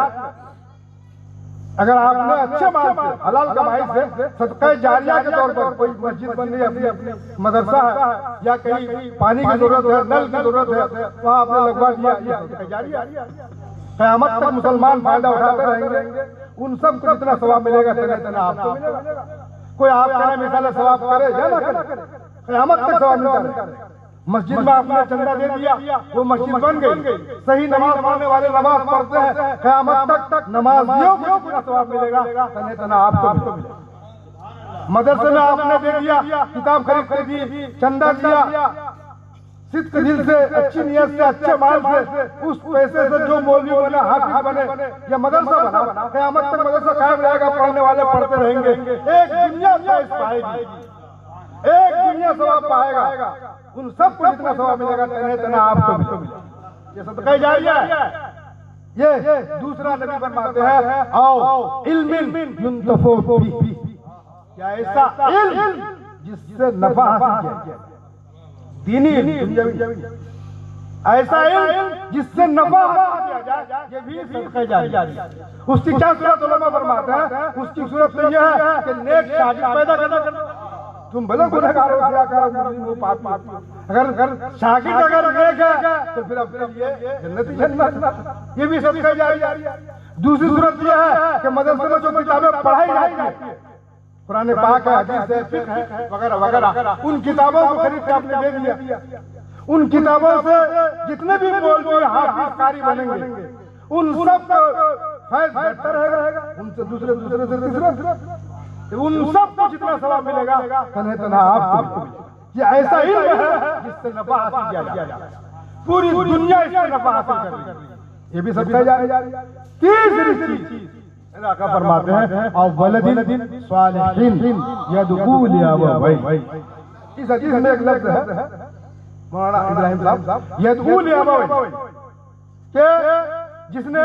अगर आपने अच्छे माल से हलाल कमाई से सदका जारिया के तौर पर कोई मस्जिद बन रही है, अपनी मदरसा है या कहीं पानी की जरूरत है, नल की जरूरत है, वहाँ आपने लगवा दिया, ये सदका जारिया। क़यामत तक मुसलमान फायदा उठाते रहेंगे, उन सब को जितना सवाब मिलेगा तना आपको मिलेगा। कोई आपके मिसाल सवाब करे या ना करे, क़यामत तक सवाब मिलता है। मस्जिद में आपने चंदा दे दिया, वो मस्जिद बन गई, सही नमाज पढ़ने वाले नमाज पढ़ते हैं, क़यामत तक नमाजियों को पूरा सवाब मिलेगा, तना आपको मिलेगा। मदरसे में आपने दे दिया, किताब खरीद के दी, चंदा दिया, सिद्क दिल से, अच्छी नियत से, अच्छे माल से, उस पैसे से जो मौलवी बने, हाफिज बने या मदरसा बना, क़यामत तक मदरसा कायम रहेगा, पढ़ने वाले पढ़ते रहेंगे। एक दुनिया पाएगी, एक दुनिया सवाब पाएगा, उन सबको जितना सवाब मिलेगा तना आपको मिलेगा। ये सदका जारिया है। ये दूसरा नबी फरमाते हैं आओ इल्मिन युंतफ़अ बिही, क्या ऐसा इल्म जिससे नफा हासिल किया, दीनी दुनियावी, ऐसा इल्म जिससे नफा हासिल किया जाए, ये भी सदका जारिया। उसकी क्या सूरत उलमा फरमाते हैं, उसकी सूरत तो यह है कि नेक शागिर्द पैदा करना। तुम भले गुनहगार हो, हो, पापी, अगर शागिर्द अगर नेक है तो फिर अपने लिए जन्नत, ये भी सदका जारिया। दूसरी सूरत यह है कि मदरसे में जो किताबें पढ़ाई जाती है, कुरान पाक है, हदीस है, फिक्र है, वगैरह वगैरह, उन किताबों को खरीद के आपने दे दिया। उन किताबों से जितने भी मौलवी हाफिज कारी बनेंगे, उन सब का फैज़ बेहतर रहेगा, उनसे दूसरे उन सबको जितना सवाब मिलेगा तना आपको। ये ऐसा इल्म है जिससे नफा हासिल किया जाए, पूरी दुनिया इससे नफा हासिल कर रही है, ये भी सदका जारिया। तीसरी चीज आका फरमाते हैं और वलदिन सालिहिन यदऊ लिअबवैहि। इस हदीस में एक लफ्ज है मौलाना इब्राहिम साहब, यदऊ लिअबवैहि, के जिसने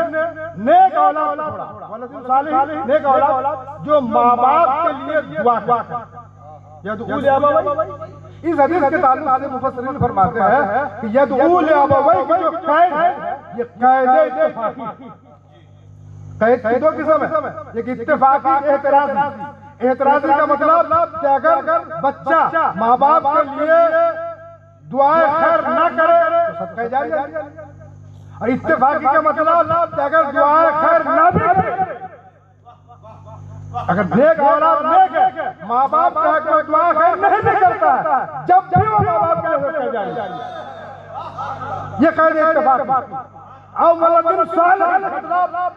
नेक औलाद छोड़ा, वलदिन सालिहिन नेक औलाद जो माँ बाप के लिए दुआ करे, यदऊ लिअबवैहि। इस हदीस के ताल्लुक से मुफस्सिरीन फरमाते हैं कि यदऊ लिअबवैहि की जो कैद है, ये कैद इत्तिफाकी, कैद दो किस्म है, एक इत्तिफाकी, एतराजी का मतलब कि अगर बच्चा माँ बाप के लिए दुआए खैर न करे तो सदका जारिया, और इत्तिफाकी का मतलब कि अगर दुआए खैर न भी करे, अगर नेक औलाद नेक है, माँ बाप का कोई दुआ खैर नहीं भी करता है, जब भी वो माँ बाप का सदका जारिया, ये कैद इत्तिफाकी। और वलदिन सालिह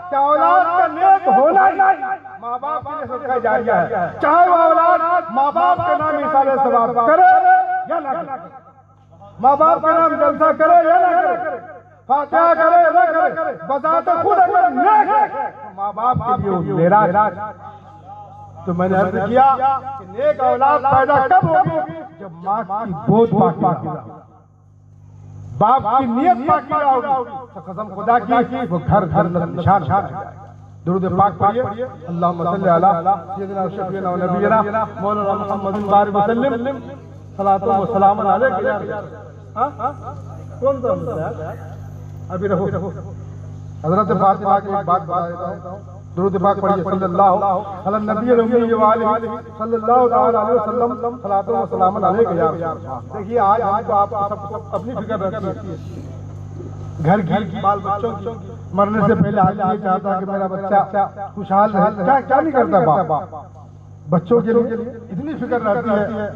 क्या औलाद का नेक होना ही माँ बाप के लिए सदका जारिया है, चाहे वो औलाद माँ बाप के नाम इसाले सवाब करे या ना करे, माँ बाप के नाम जलसा करे या ना करे, फातिहा करे ना करे, बजाते खुद अगर नेक है माँ बाप के लिए मेरा। तो मैंने अर्ज किया कि नेक औलाद पैदा कब होगी जब माँ की गोद पाकीज़ा, बाप की नियत पाकीज़ा होगी, तो कसम खुदा की वो घर घर निशान हो जाएगा। दुरूद पाक पढ़िए, अल्लाहुम्मा सल्ली अला सय्यिदिना व शफीना व नबीना मौलाना मुहम्मदिन बारिक वसल्लम सलातो व सलाम अलैहि। हां कौन सा अभी रहो हजरत फातिमा की एक बात बता देता हूं। दुरूद पाक पढ़िए, सल्लल्लाहु अला नबील उम्मी व आलिहि सल्लल्लाहु अलैहि वसल्लम सलातो व सलाम अलैहि। देखिए आज हमको आप अपनी फिक्र रहती है, घर की बाल बच्चों की, मरने से पहले आदमी ये चाहता है कि मेरा बच्चा खुशहाल रहे, क्या नहीं करता बाप बच्चों के लिए इतनी फिक्र रहती है,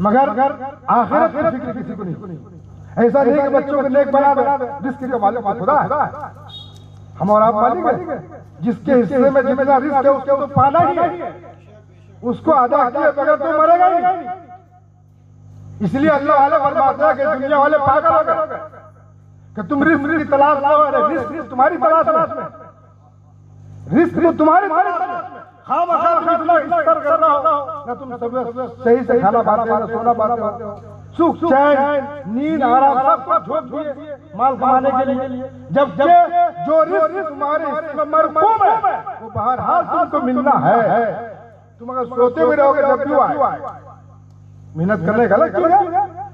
मगर आखिरत की फिक्र किसी को नहीं। ऐसा नहीं कि बच्चों को नेक बना दे, रिस्क का मालिक खुदा है, हम और आप मालिक है, जिसके हिस्से में जितना रिस्क है उसको तो पाना ही है, उसको अदा किए बगैर तो मरेगा ही। इसलिए अल्लाह वाले फरमाते हैं कि दुनिया वाले पागल हो गए कि तुम रिस्क की तलाश में हो, रिस्क तुम्हारी तलाश में, रिस्क तो तुम्हारी तलाश में, खामखा तुम इतना इस्तर कर रहे हो, ना तुम सब सही से खाना खाते हो, सोना पाते हो, सुख चैन नींद आराम सब कुछ झोंक दिए माल कमाने के लिए, जबकि जो रिस्क तुम्हारे हिस्से में मरकूम है वो बाहर हाल तुमको मिलना है। तुम अगर सोते भी रहोगे जब भी आए, मेहनत करने का अलग चीज है,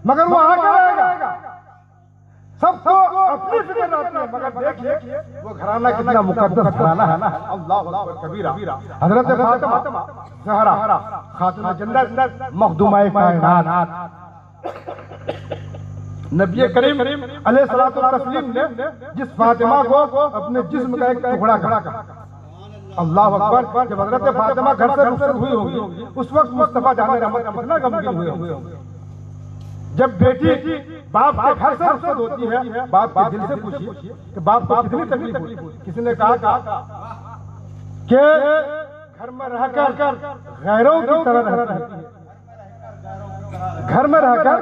मगर वो आके रहेगा। सबको अपनी फिक्र रहती है, मगर देखिए वो घराना कितना मुकद्दस घराना है ना, अल्लाह अकबर कबीरा। हजरत फातिमा ज़हरा खातून जन्नत मखदूमाए कायनात, नबी करीम अलैहिस्सलातु तस्लीम ने जिस फातिमा को अपने जिस्म का एक टुकड़ा कहा, अल्लाह अकबर। जब हजरत फातिमा घर से रुखसत हुई होगी उस वक्त मुस्तफा जाने रहमत कितना गमगीन हुए होंगे। जब बेटी बाप के घर से रुखसत होती है, बाप के दिल से पूछिए कि बाप को कितनी तकलीफ होती है। किसी ने कहा कि घर में रहकर गैरों की तरह रहती है, घर में रहकर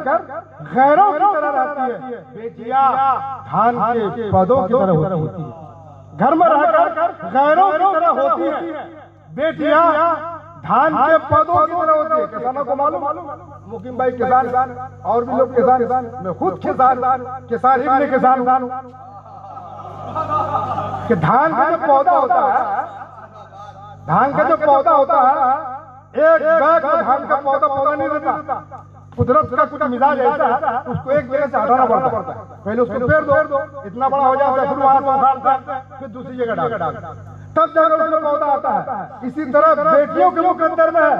गैरों की तरह रहती है, बेटियां धान के पौधों की तरह होती है, घर में रहकर गैरों की तरह होती है, बेटियां धान के पौधों की तरह होती है। किसानों को मालूम, मुकीम भाई किसान और भी लोग किसान, मैं खुद किसान इब्ने किसान कि धान का जो पौधा होता है, धान का जो पौधा होता है, एक बैग में धान का पौधा नहीं रहता। कुदरत का कुछ मिजाज ऐसा है, उसको एक जगह से हटाना पड़ता है, पहले उसको फेर दो, इतना बड़ा हो जाता है, फिर वहां से उखाड़ते हैं, फिर दूसरी जगह डालते हैं, तब जाकर उसमें पौधा आता है। इसी तरह बेटियों के मुकद्दर में है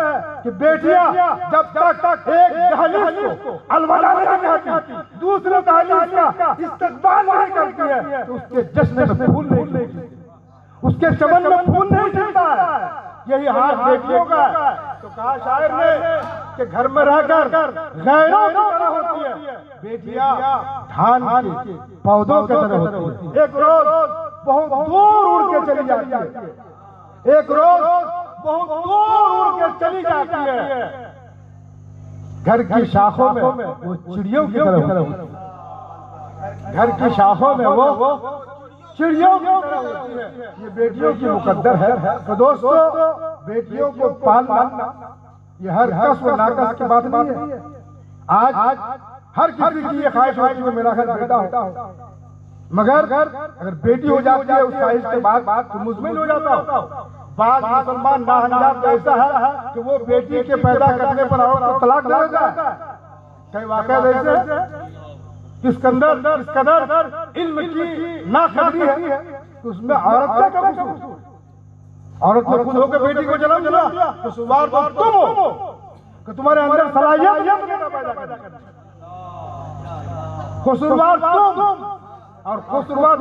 कि बेटियां जब तक एक दहलीज को अलविदा नहीं कहती, दूसरे दहलीज का इस्तकबाल नहीं करती है, तो उसके जश्न में फूल नहीं खिलते, उसके चमन में फूल नहीं खिलता है। यही हाल बेटियों का है। तो कहा शायर ने कि घर में रहकर गैरों की तरह होती है, बेटियां धान के पौधों की तरह होती है। एक रोज बहुत दूर उड़ के चली जाती है, एक रोज बहुत दूर उड़ के चली जाती है, घर की शाखों में वो चिड़ियों की तरह होती है, घर की शाखों में वो चिड़ियों की तरह होती है। ये बेटियों की मुकद्दर है। तो दोस्तों, बेटियों को पालना ये हर कसब नाकस की बात नहीं है। आज हर किसी की ये ख्वाहिश होती है मेरा घर बेटा हो, मगर अगर बेटी हो जाती है उस ख्वाहिश के बाद तो मुजमिल हो जाता हो। बाद मुसलमान नाहंजाब तो ऐसा है कि वो बेटी के पैदा करने पर औरत को तलाक दे देता है। कई वाकया ऐसे इस कदर इल्म की नाक़दरी है तो उसमें औरत का क्या कसूर? औरत ने खुद होकर बेटी को जन्म दिया, कसूरवार तो तुम हो कि तुम्हारे अंदर सलाहियत पैदा करने की। कसूरवार तुम और कसूरवार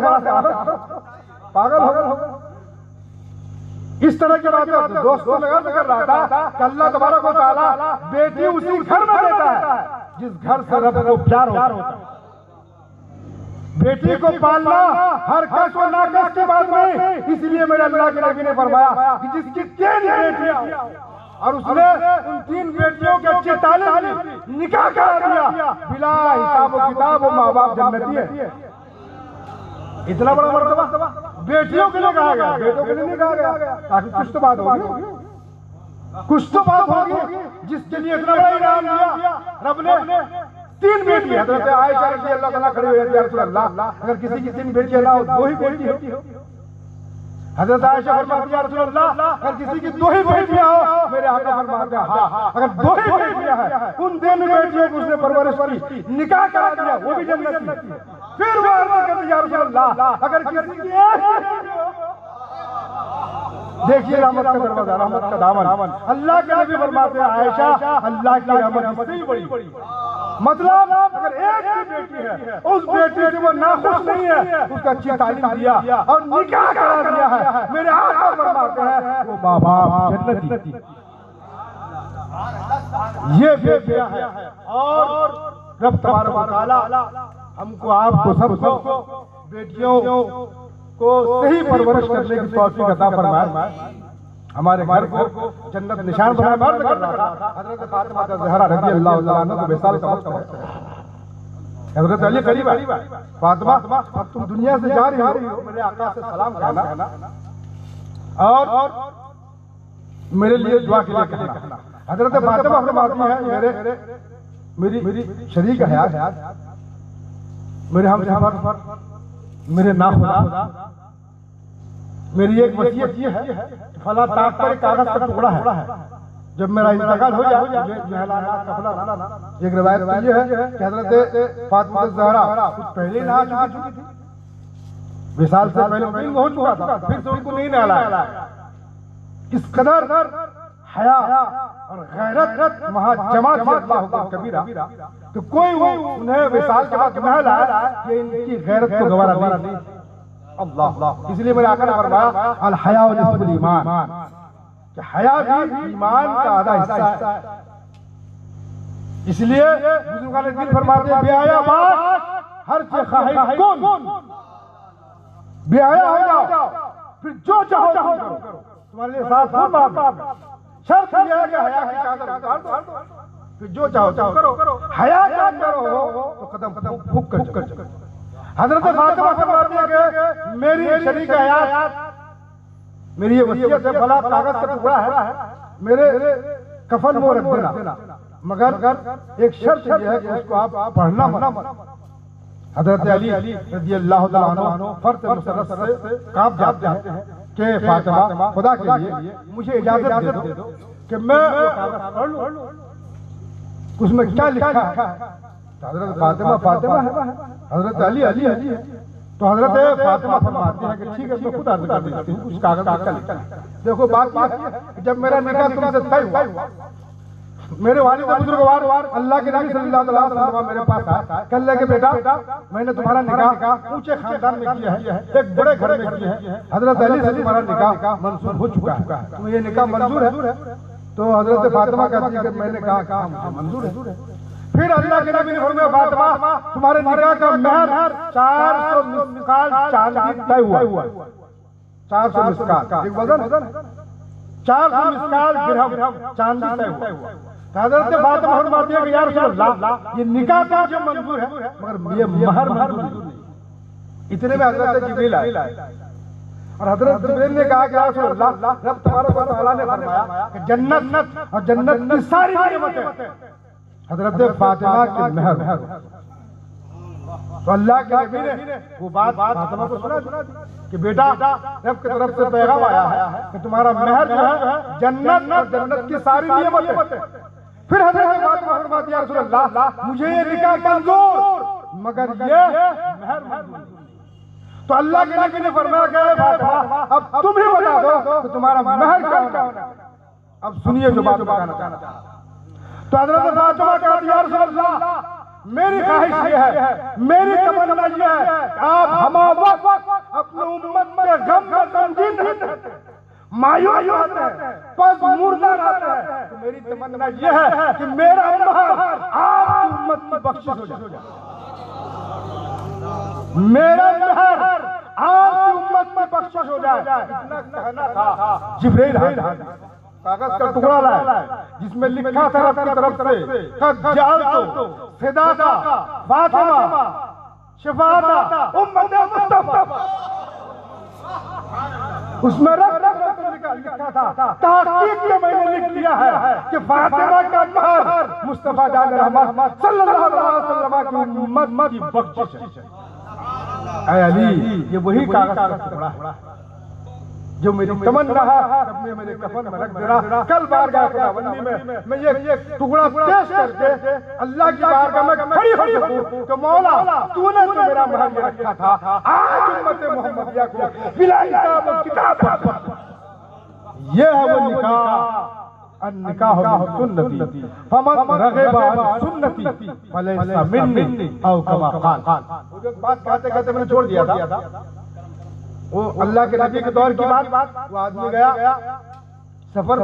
पागल हो गए। इस तरह की बातें होती है। दोस्तों लगा कर रहा था कि अल्लाह तबारक व तआला बेटी उसी घर में देता है जिस घर से रब को प्यार होता है। बेटी को पालना हर कष्ट और नाकस की बात नहीं। इसलिए मेरे अल्लाह के नबी ने फरमाया कि जिसकी 3 बेटियां और उसने उन 3 बेटियों के अच्छे ताल्लुक निकाह करा दिया, बिला हिसाब और किताब वो माँ बाप जन्नती है। इतना बड़ा मर्तबा बेटियों के लिए कहा गया, बेटों के लिए नहीं कहा गया, ताकि कुछ तो बात होगी, कुछ तो बात होगी जिसके लिए इतना बड़ा इनाम दिया रब ने। 3 बेटी, हजरत आयशा रज़ी अल्लाह तआला खड़ी हुई है, या रसूल अल्लाह अगर किसी की 3 बेटी ना हो 2 ही बेटी हो। हजरत आयशा फरमाती है, या रसूल अल्लाह अगर किसी की 2 ही बेटियां हो, मेरे आका फरमाते हैं हाँ, अगर 2 ही बेटियां हैं उन 3 बेटियों को उसने परवरिश की, निकाह करा दिया, वो भी जन्नती है। फिर वो अर्ज़ करती है, या रसूल अल्लाह अगर किसी की देखिए रहमत का दरवाजा, रहमत का दामन, अल्लाह के नबी फरमाते हैं आयशा अल्लाह की रहमत इससे ही बड़ी। मतलब अगर एक ही बेटी है, उस बेटी से वो नाखुश नहीं है, उसका अच्छी तालीम दिया और निकाह करा दिया है, मेरे आका फरमाते हैं वो माँ बाप जन्नती। ये बेटियां हैं और रब तबारक व तआला हमको आपको सबको बेटियों को सही परवरिश करने की तौफीक अता फरमाए। हमारे घर को जन्नत निशान बनाए। मर्द कर रहा था हजरत फातिमा ज़हरा रज़ी अल्लाह तआला अन्हा को विसाल का वक्त है, हजरत अली करीब है, फातिमा अब तुम दुनिया से जा रही हो, मेरे आका से सलाम कहना और मेरे लिए दुआ के लिए कहना। हजरत फातिमा फरमाती है मेरी शरीक हयात, मेरे हमसफर, मेरे नाखुदा, मेरी एक वसीयत ये है फला ताक पर कागज का टुकड़ा है, जब मेरा इंतकाल हो जाए मुझे नहलाना कफनाना। एक रिवायत ये है कि हजरत फातिमा ज़हरा कुछ पहले नहा चुकी थी, विसाल से पहले इल्म हो चुका था, फिर से उनको नहीं नहलाया। इस कदर हया और गैरत वहाँ जमा थी अल्लाह का कबीरा, तो कोई उन्हें विसाल के बाद नहलाया कि इनकी गैरत को गवारा नहीं। अल्लाह, इसलिए मेरे आका ने फरमाया अल हया निस्फुल ईमान, कि हया भी ईमान का आधा हिस्सा है। इसलिए बुजुर्गान दिल फरमाते हैं बेहया बात हर से खाहिश कौन, बेहया हो जाओ फिर जो चाहो करो, तुम्हारे लिए साथ माफ। शर्त यह है कि हया की चादर उतार दो, फिर जो चाहो करो। हया का अंदर हो तो कदम फूक कर चलो। हजरत फातिमा फरमाती है कि मेरी शरीक हयात, मेरी ये वसीयत है, फला कागज का टुकड़ा है, मेरे कफन में रख देना, मगर एक शर्त यह है कि उसको आप पढ़ना मत। हजरत अली रज़ी अल्लाह तआला अन्हु फर्ज मुसरत से कांप जाते हैं कि फातिमा खुदा के लिए मुझे इजाजत दे दो कि मैं वो कागज पढ़ लूं, उसमें क्या लिखा है। हजरत फातिमा है, हजरत अली है, तो हजरत फातिमा फरमाती है कि ठीक है मैं खुद अर्ज कर देती हूँ उस कागज का लिखा है। देखो बात ये जब मेरा निकाह तुमसे तय हुआ, मेरे वालिद बुजुर्गवार अल्लाह के नबी सल्लल्लाहु अलैहि वसल्लम मेरे पास आए, कहने लगे बेटा मैंने तुम्हारा निकाह ऊंचे खानदान में किया है, एक बड़े घर में किया है, हजरत अली से तुम्हारा निकाह मंजूर हो चुका है, तुम्हें ये निकाह मंजूर है। तो हजरत फातिमा कहती है कि मैंने कहा मंजूर है। फिर अल्लाह के नबी ने फरमाया फातिमा तुम्हारे निकाह का महर 400 मिस्काल चांदी तय हुआ। 400 मिस्काल एक वजन, 400 मिस्काल दिरहम चांदी तय हुआ। हजरत फातिमा फरमाती है कि या रसूल अल्लाह ये निकाह तो मुझे मंजूर है मगर ये महर मंजूर नहीं। इतने में हजरत जिब्रील आए और हजरत जिब्रील ने कहा कि या रसूल अल्लाह रब तबारक व तआला ने फरमाया कि जन्नत और जन्नत की सारी नेमतें हजरत फातिमा के महर। तो अल्लाह के नबी ने वो बात फातिमा को सुना कि बेटा रब की तरफ से पैगाम आया है कि तुम्हारा महर जो है जन्नत और जन्नत की सारी नेमतें। फिर हजरत फातिमा फरमाती है या रसूल अल्लाह मुझे ये निकाह मंजूर मगर ये महर मंजूर। तो अल्लाह के नबी ने फरमाया कि फातिमा अब तुम ही बता दो कि तुम्हारा महर क्या होना। अब सुनिए जो बात बताना चाहता हूं। तो हजरत फातिमा कहती है या रसूल अल्लाह मेरी ख्वाहिश ये है, मेरी तमन्ना ये है कि आप हमा वक्त अपनी उम्मत के गम में गमगीन रहते हैं, मायूस रहते हैं, पस मुर्दा रहते हैं। तो मेरी तमन्ना ये है कि मेरा महर आपकी उम्मत की बख्शिश हो जाए। मेरा मेहर आपकी उम्मत में बख्शिश हो जाए, इतना कहना था। जिब्रील कागज का टुकड़ा लाए जिसमें लिखा था रब की तरफ से कद जअलतु फिदाका फातिमा शफाअता उम्मत मुस्तफा। उसमें लिखा था तहकीक में मैंने लिख लिया है कि फातिमा का महर मुस्तफा जान रहमत सल्लल्लाहु अलैहि वसल्लम की उम्मत की बख्शिश है। ऐ अली, ये वही कागज का टुकड़ा है जो मेरी तमन्ना है अपने मेरे कफन में रख देना। कल बारगाह खुदाबंदी में मैं ये टुकड़ा पेश करके अल्लाह की बारगाह में खड़ी हो सकूं तो मौला तूने तो मेरा महर ये रखा था, आज उम्मत मोहम्मदिया को बिला हिसाब और किताब। ये है वो निकाह, अन्निकाह सुन्नती फमन रग़िब अन सुन्नती फलैसा मिन्नी औ कमा क़ाल। वो बात कहते कहते मैंने छोड़ दिया था, वो अल्लाह के नबी के दौर की बात। वो आदमी गया सफर,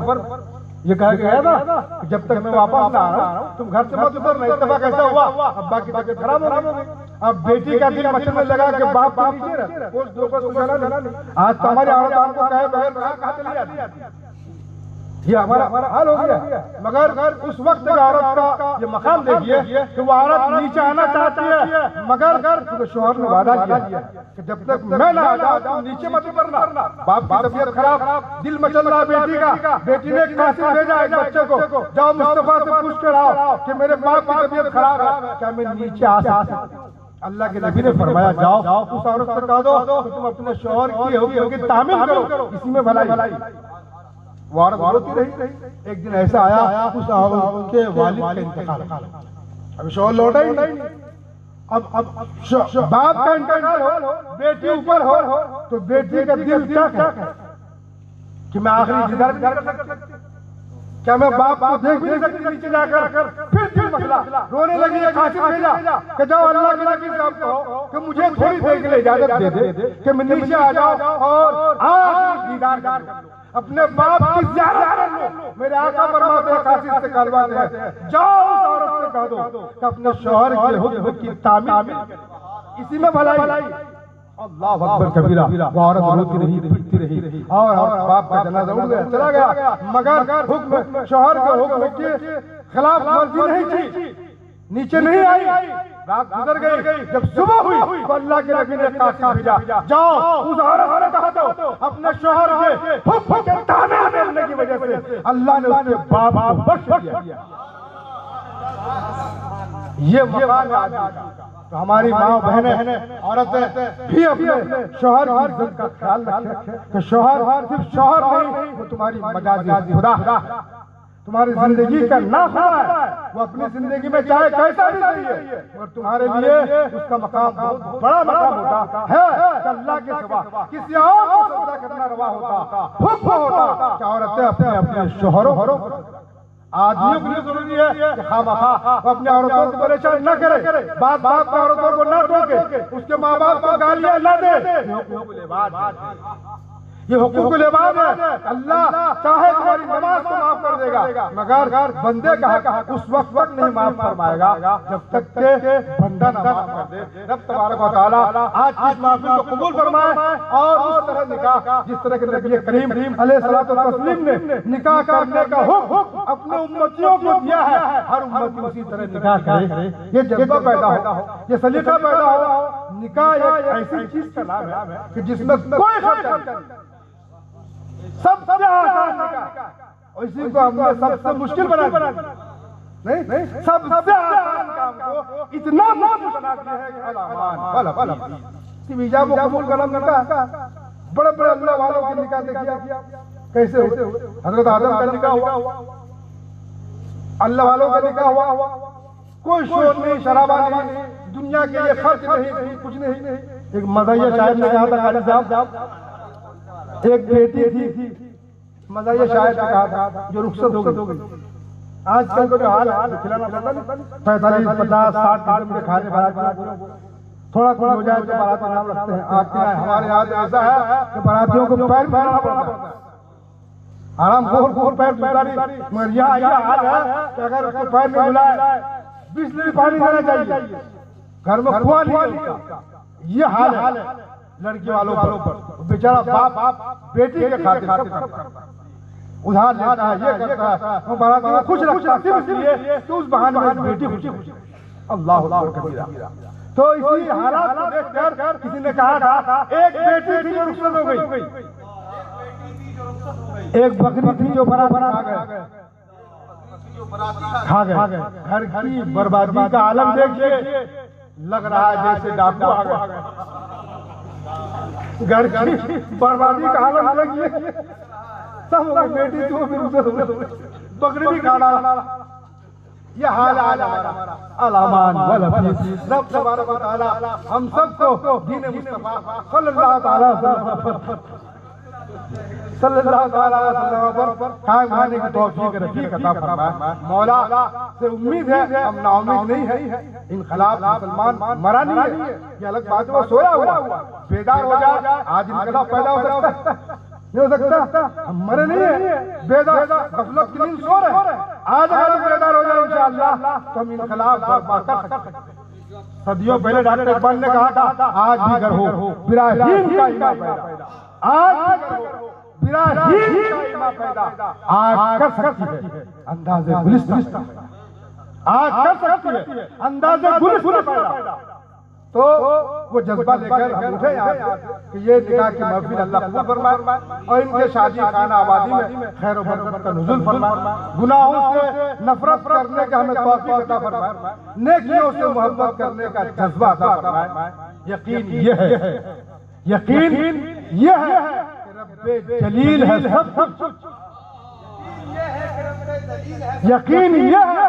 ये कह गया था कि जब तक मैं वापस ना आ रहा हूं तुम घर से मत उतरना। इस दफा कैसा हुआ, अब्बा की तबीयत खराब हो गई। अब बेटी का दिल मचलने लगा कि बाप नीचे रह, कुछ दो को आज तो हमारी औरत हमको कहे बगैर कहां चली जाती है। ये हमारा हाल हो गया। मगर उस वक्त का औरत का ये मकाम देखिए कि वो औरत नीचे आना चाहती है, मगर शोहर ने वादा किया कि जब तक मैं ना आ जाऊं तुम नीचे मत उतरना। बाप की तबीयत खराब, दिल मचल रहा बेटी का। बेटी ने कासिम भेजा एक बच्चे को, जाओ मुस्तफा से पूछ कर आओ कि मेरे बाप की तबीयत खराब है, क्या मैं नीचे आ सकता हूं। अल्लाह के नबी ने फरमाया जाओ उस औरत से कह दो कि तुम अपने शोहर की होगी तामील करो, इसी में भलाई। वो औरत रोती रही। एक दिन ऐसा आया उस औरत के वालिद का इंतकाल, अब शोहर लौटा ही नहीं। अब बाप का इंतकाल हो, बेटी ऊपर हो तो बेटी का दिल क्या कहे कि मैं आखिरी दीदार भी कर सकती, क्या मैं बाप को देख भी नहीं सकती नीचे जाकर। फिर दिल मसला, रोने लगी। कासिम भेजा कि जाओ अल्लाह के नबी साहब को कि मुझे थोड़ी देर के लिए इजाजत दे दे कि मैं नीचे आ जाऊं और आखिरी दीदार कर लूं, अपने बाप की ज़ियारत कर लो। मेरे आका फरमाते हैं कासिम से कहलवाते हैं जाओ उस औरत से कह दो कि अपने शौहर के हुक्म की तामील, इसी में भलाई। अल्लाह अकबर कबीरा। वो औरत रोती रही, पीटती रही और बाप का जनाजा उड़ गया, चला गया। मगर हुक्म शौहर के हुक्म के खिलाफ मर्जी नहीं थी, नीचे नहीं आई। रात गुजर गई, जब सुबह हुई तो अल्लाह के नबी ने कासिम भेजा जाओ उस औरत से कह दो अपने शौहर के हुक्म के तामील मिलने की वजह से अल्लाह ने उसके बाप को बख्श दिया। ये मकाम है। तो हमारी माँ बहनें औरतें भी अपने शौहर की इज्जत का ख्याल रखें कि शौहर सिर्फ शौहर नहीं, वो तुम्हारी मजाजी खुदा है, तुम्हारी जिंदगी का नाखुदा है। वो अपनी जिंदगी में चाहे कैसा भी सही है और तुम्हारे लिए उसका मकाम बहुत बड़ा मकाम होता है। अल्लाह के सिवा किसी और को सजदा करना रवा होता, हुक्म होता कि औरतें अपने अपने शौहरों। आदमियों के लिए जरूरी है कि खामखा अपने औरतों को परेशान न करे, बाप बाप औरतों को न टोके, उसके माँ बाप को गालियां न दे। ये हुकूक लिबाद है। अल्लाह चाहे तुम्हारी नमाज को माफ कर देगा, मगर बंदे का हक उस वक्त नहीं माफ फरमाएगा जब तक के बंदा ना माफ कर दे। रब तबारक व तआला आज इस महफिल को कबूल फरमाए और उस तरह निकाह जिस तरह के नबी करीम अलैहिस्सलातु वस्सलाम ने निकाह करने का हुक्म अपने उम्मतियों को दिया है, हर उम्मती उसी तरह निकाह करे। ये जज्बा पैदा हो, ये सलीका पैदा हो। निकाह एक ऐसी चीज का नाम है कि जिसमें कोई खर्चा नहीं, सबसे आसान निकाह, इसी को हमने सबसे मुश्किल बना दिया। नहीं, सबसे आसान काम को इतना मुश्किल बना दिया है कि अलामान इजाब व कबूल कलम निकाह। बड़े बड़े अल्लाह वालों के निकाह देखिए कैसे हुए। हजरत आदम का निकाह हुआ, अल्लाह वालों का निकाह हुआ, कोई शोर नहीं, शराबा नहीं, दुनिया के लिए खर्च नहीं, कुछ नहीं। एक मज़ाहिया शायर ने कहा था, काजी साहब एक बेटी थी, मज़ाहिया शायर ने कहा था जो रुखसत हो गई। आजकल को जो हाल खिलाना पड़ता है 45, 50, 60 किस्म के खाने थोड़ा हो जाए तो बाराती नाम रखते हैं। आपके यहाँ हमारे यहाँ ऐसा है कि बारातियों को पैर पहनना पड़ता है, आराम खोल पैर नहीं, मगर यहाँ हाल है कि अगर उसको पैर में बुलाए 20 लीटर पानी देना चाहिए। घर में खुआ नहीं मिलता। ये हाल है लड़की वालों पर। बेचारा बाप बेटी के खातिर सब करता है, उधार लेता है, ये करता है, वो बारात को खुश रखता है सिर्फ इसलिए कि उस बहाने में बेटी खुशी। अल्लाह अकबर कबीरा। तो इसी हालात को देखकर किसी ने कहा था एक बेटी थी जो रुखसत हो गई, एक बकरी थी जो बारात खा गए। घर की बर्बादी का आलम देखिए, लग रहा है जैसे डाकू आ गए। घर की बर्बादी का आलम देखिए, सब बेटी तो बकरी भी खा डाला। ये हाल हमारा अलामान वलफीस। रब तबारक व तआला हम सबको दीन मुस्तफा सल्लल्लाहु अलैहि वसल्लम पर कायम रहने की तौफीक रफ़ीक अता फरमाए। मौला से उम्मीद है, हम नाउम्मीद नहीं है। इनकलाब मुसलमान मरा नहीं है, ये अलग बात है, वो सोया हुआ बेदार हो जाए, आज इनकलाब पैदा हो सकता है, नहीं हो सकता। हम मरे नहीं है, बेदार गफलत की नींद सो रहे हैं। आज अगर हम बेदार हो जाए इंशाअल्लाह तो हम इनकलाब बर्पा कर सकते हैं। सदियों पहले डॉक्टर इकबाल ने कहा था आज भी गर हो बिराहीम का इमाम पैदा, आज बिराहीम का इमाम पैदा। आज कर सकती है अंदाज़े गुलिस्तान, आज कर सकती है अंदाज़े गुलिस्तान पैदा। तो वो जज्बा लेकर हम उठे यहाँ कि ये निकाह की महफिल अल्लाह कबूल फरमाए और इनके शादी खाना आबादी में खैर व बरकत का नुज़ुल फरमाए। गुनाहों से नफरत करने का हमें तौफीक अता फरमाए, नेकियों से मोहब्बत करने का जज्बा अता फरमाए। यकीन ये है कि रब्बे जलील है सब कुछ। यकीन ये है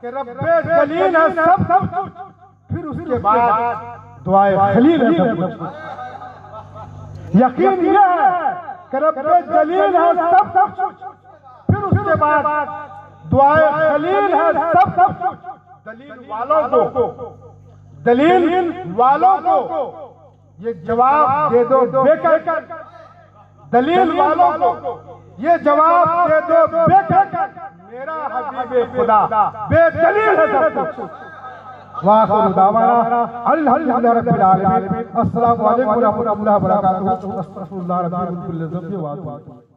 कि रब्बे जलील है सब कुछ। फिर उसके बाद दुआए खलील है सब कुछ। यकीन ये है कि रब्बे जलील है सब कुछ। फिर उसके बाद दुआए खलील है सब कुछ। दलील वालों को ये जवाब दे दो बेकर, दलील वालों को ये जवाब दे दो बेकर, मेरा हबीबे खुदा बेदलील है सब कुछ। वाखिर दावाना अल्हम्दुलिल्लाह रब्बिल आलमीन। अस्सलामु अलैकुम व रहमतुल्लाहि व बरकातहू। अस्तगफिरुल्लाह रब्बी मिन कुल्ली ज़ंबि व अतूबु इलैह।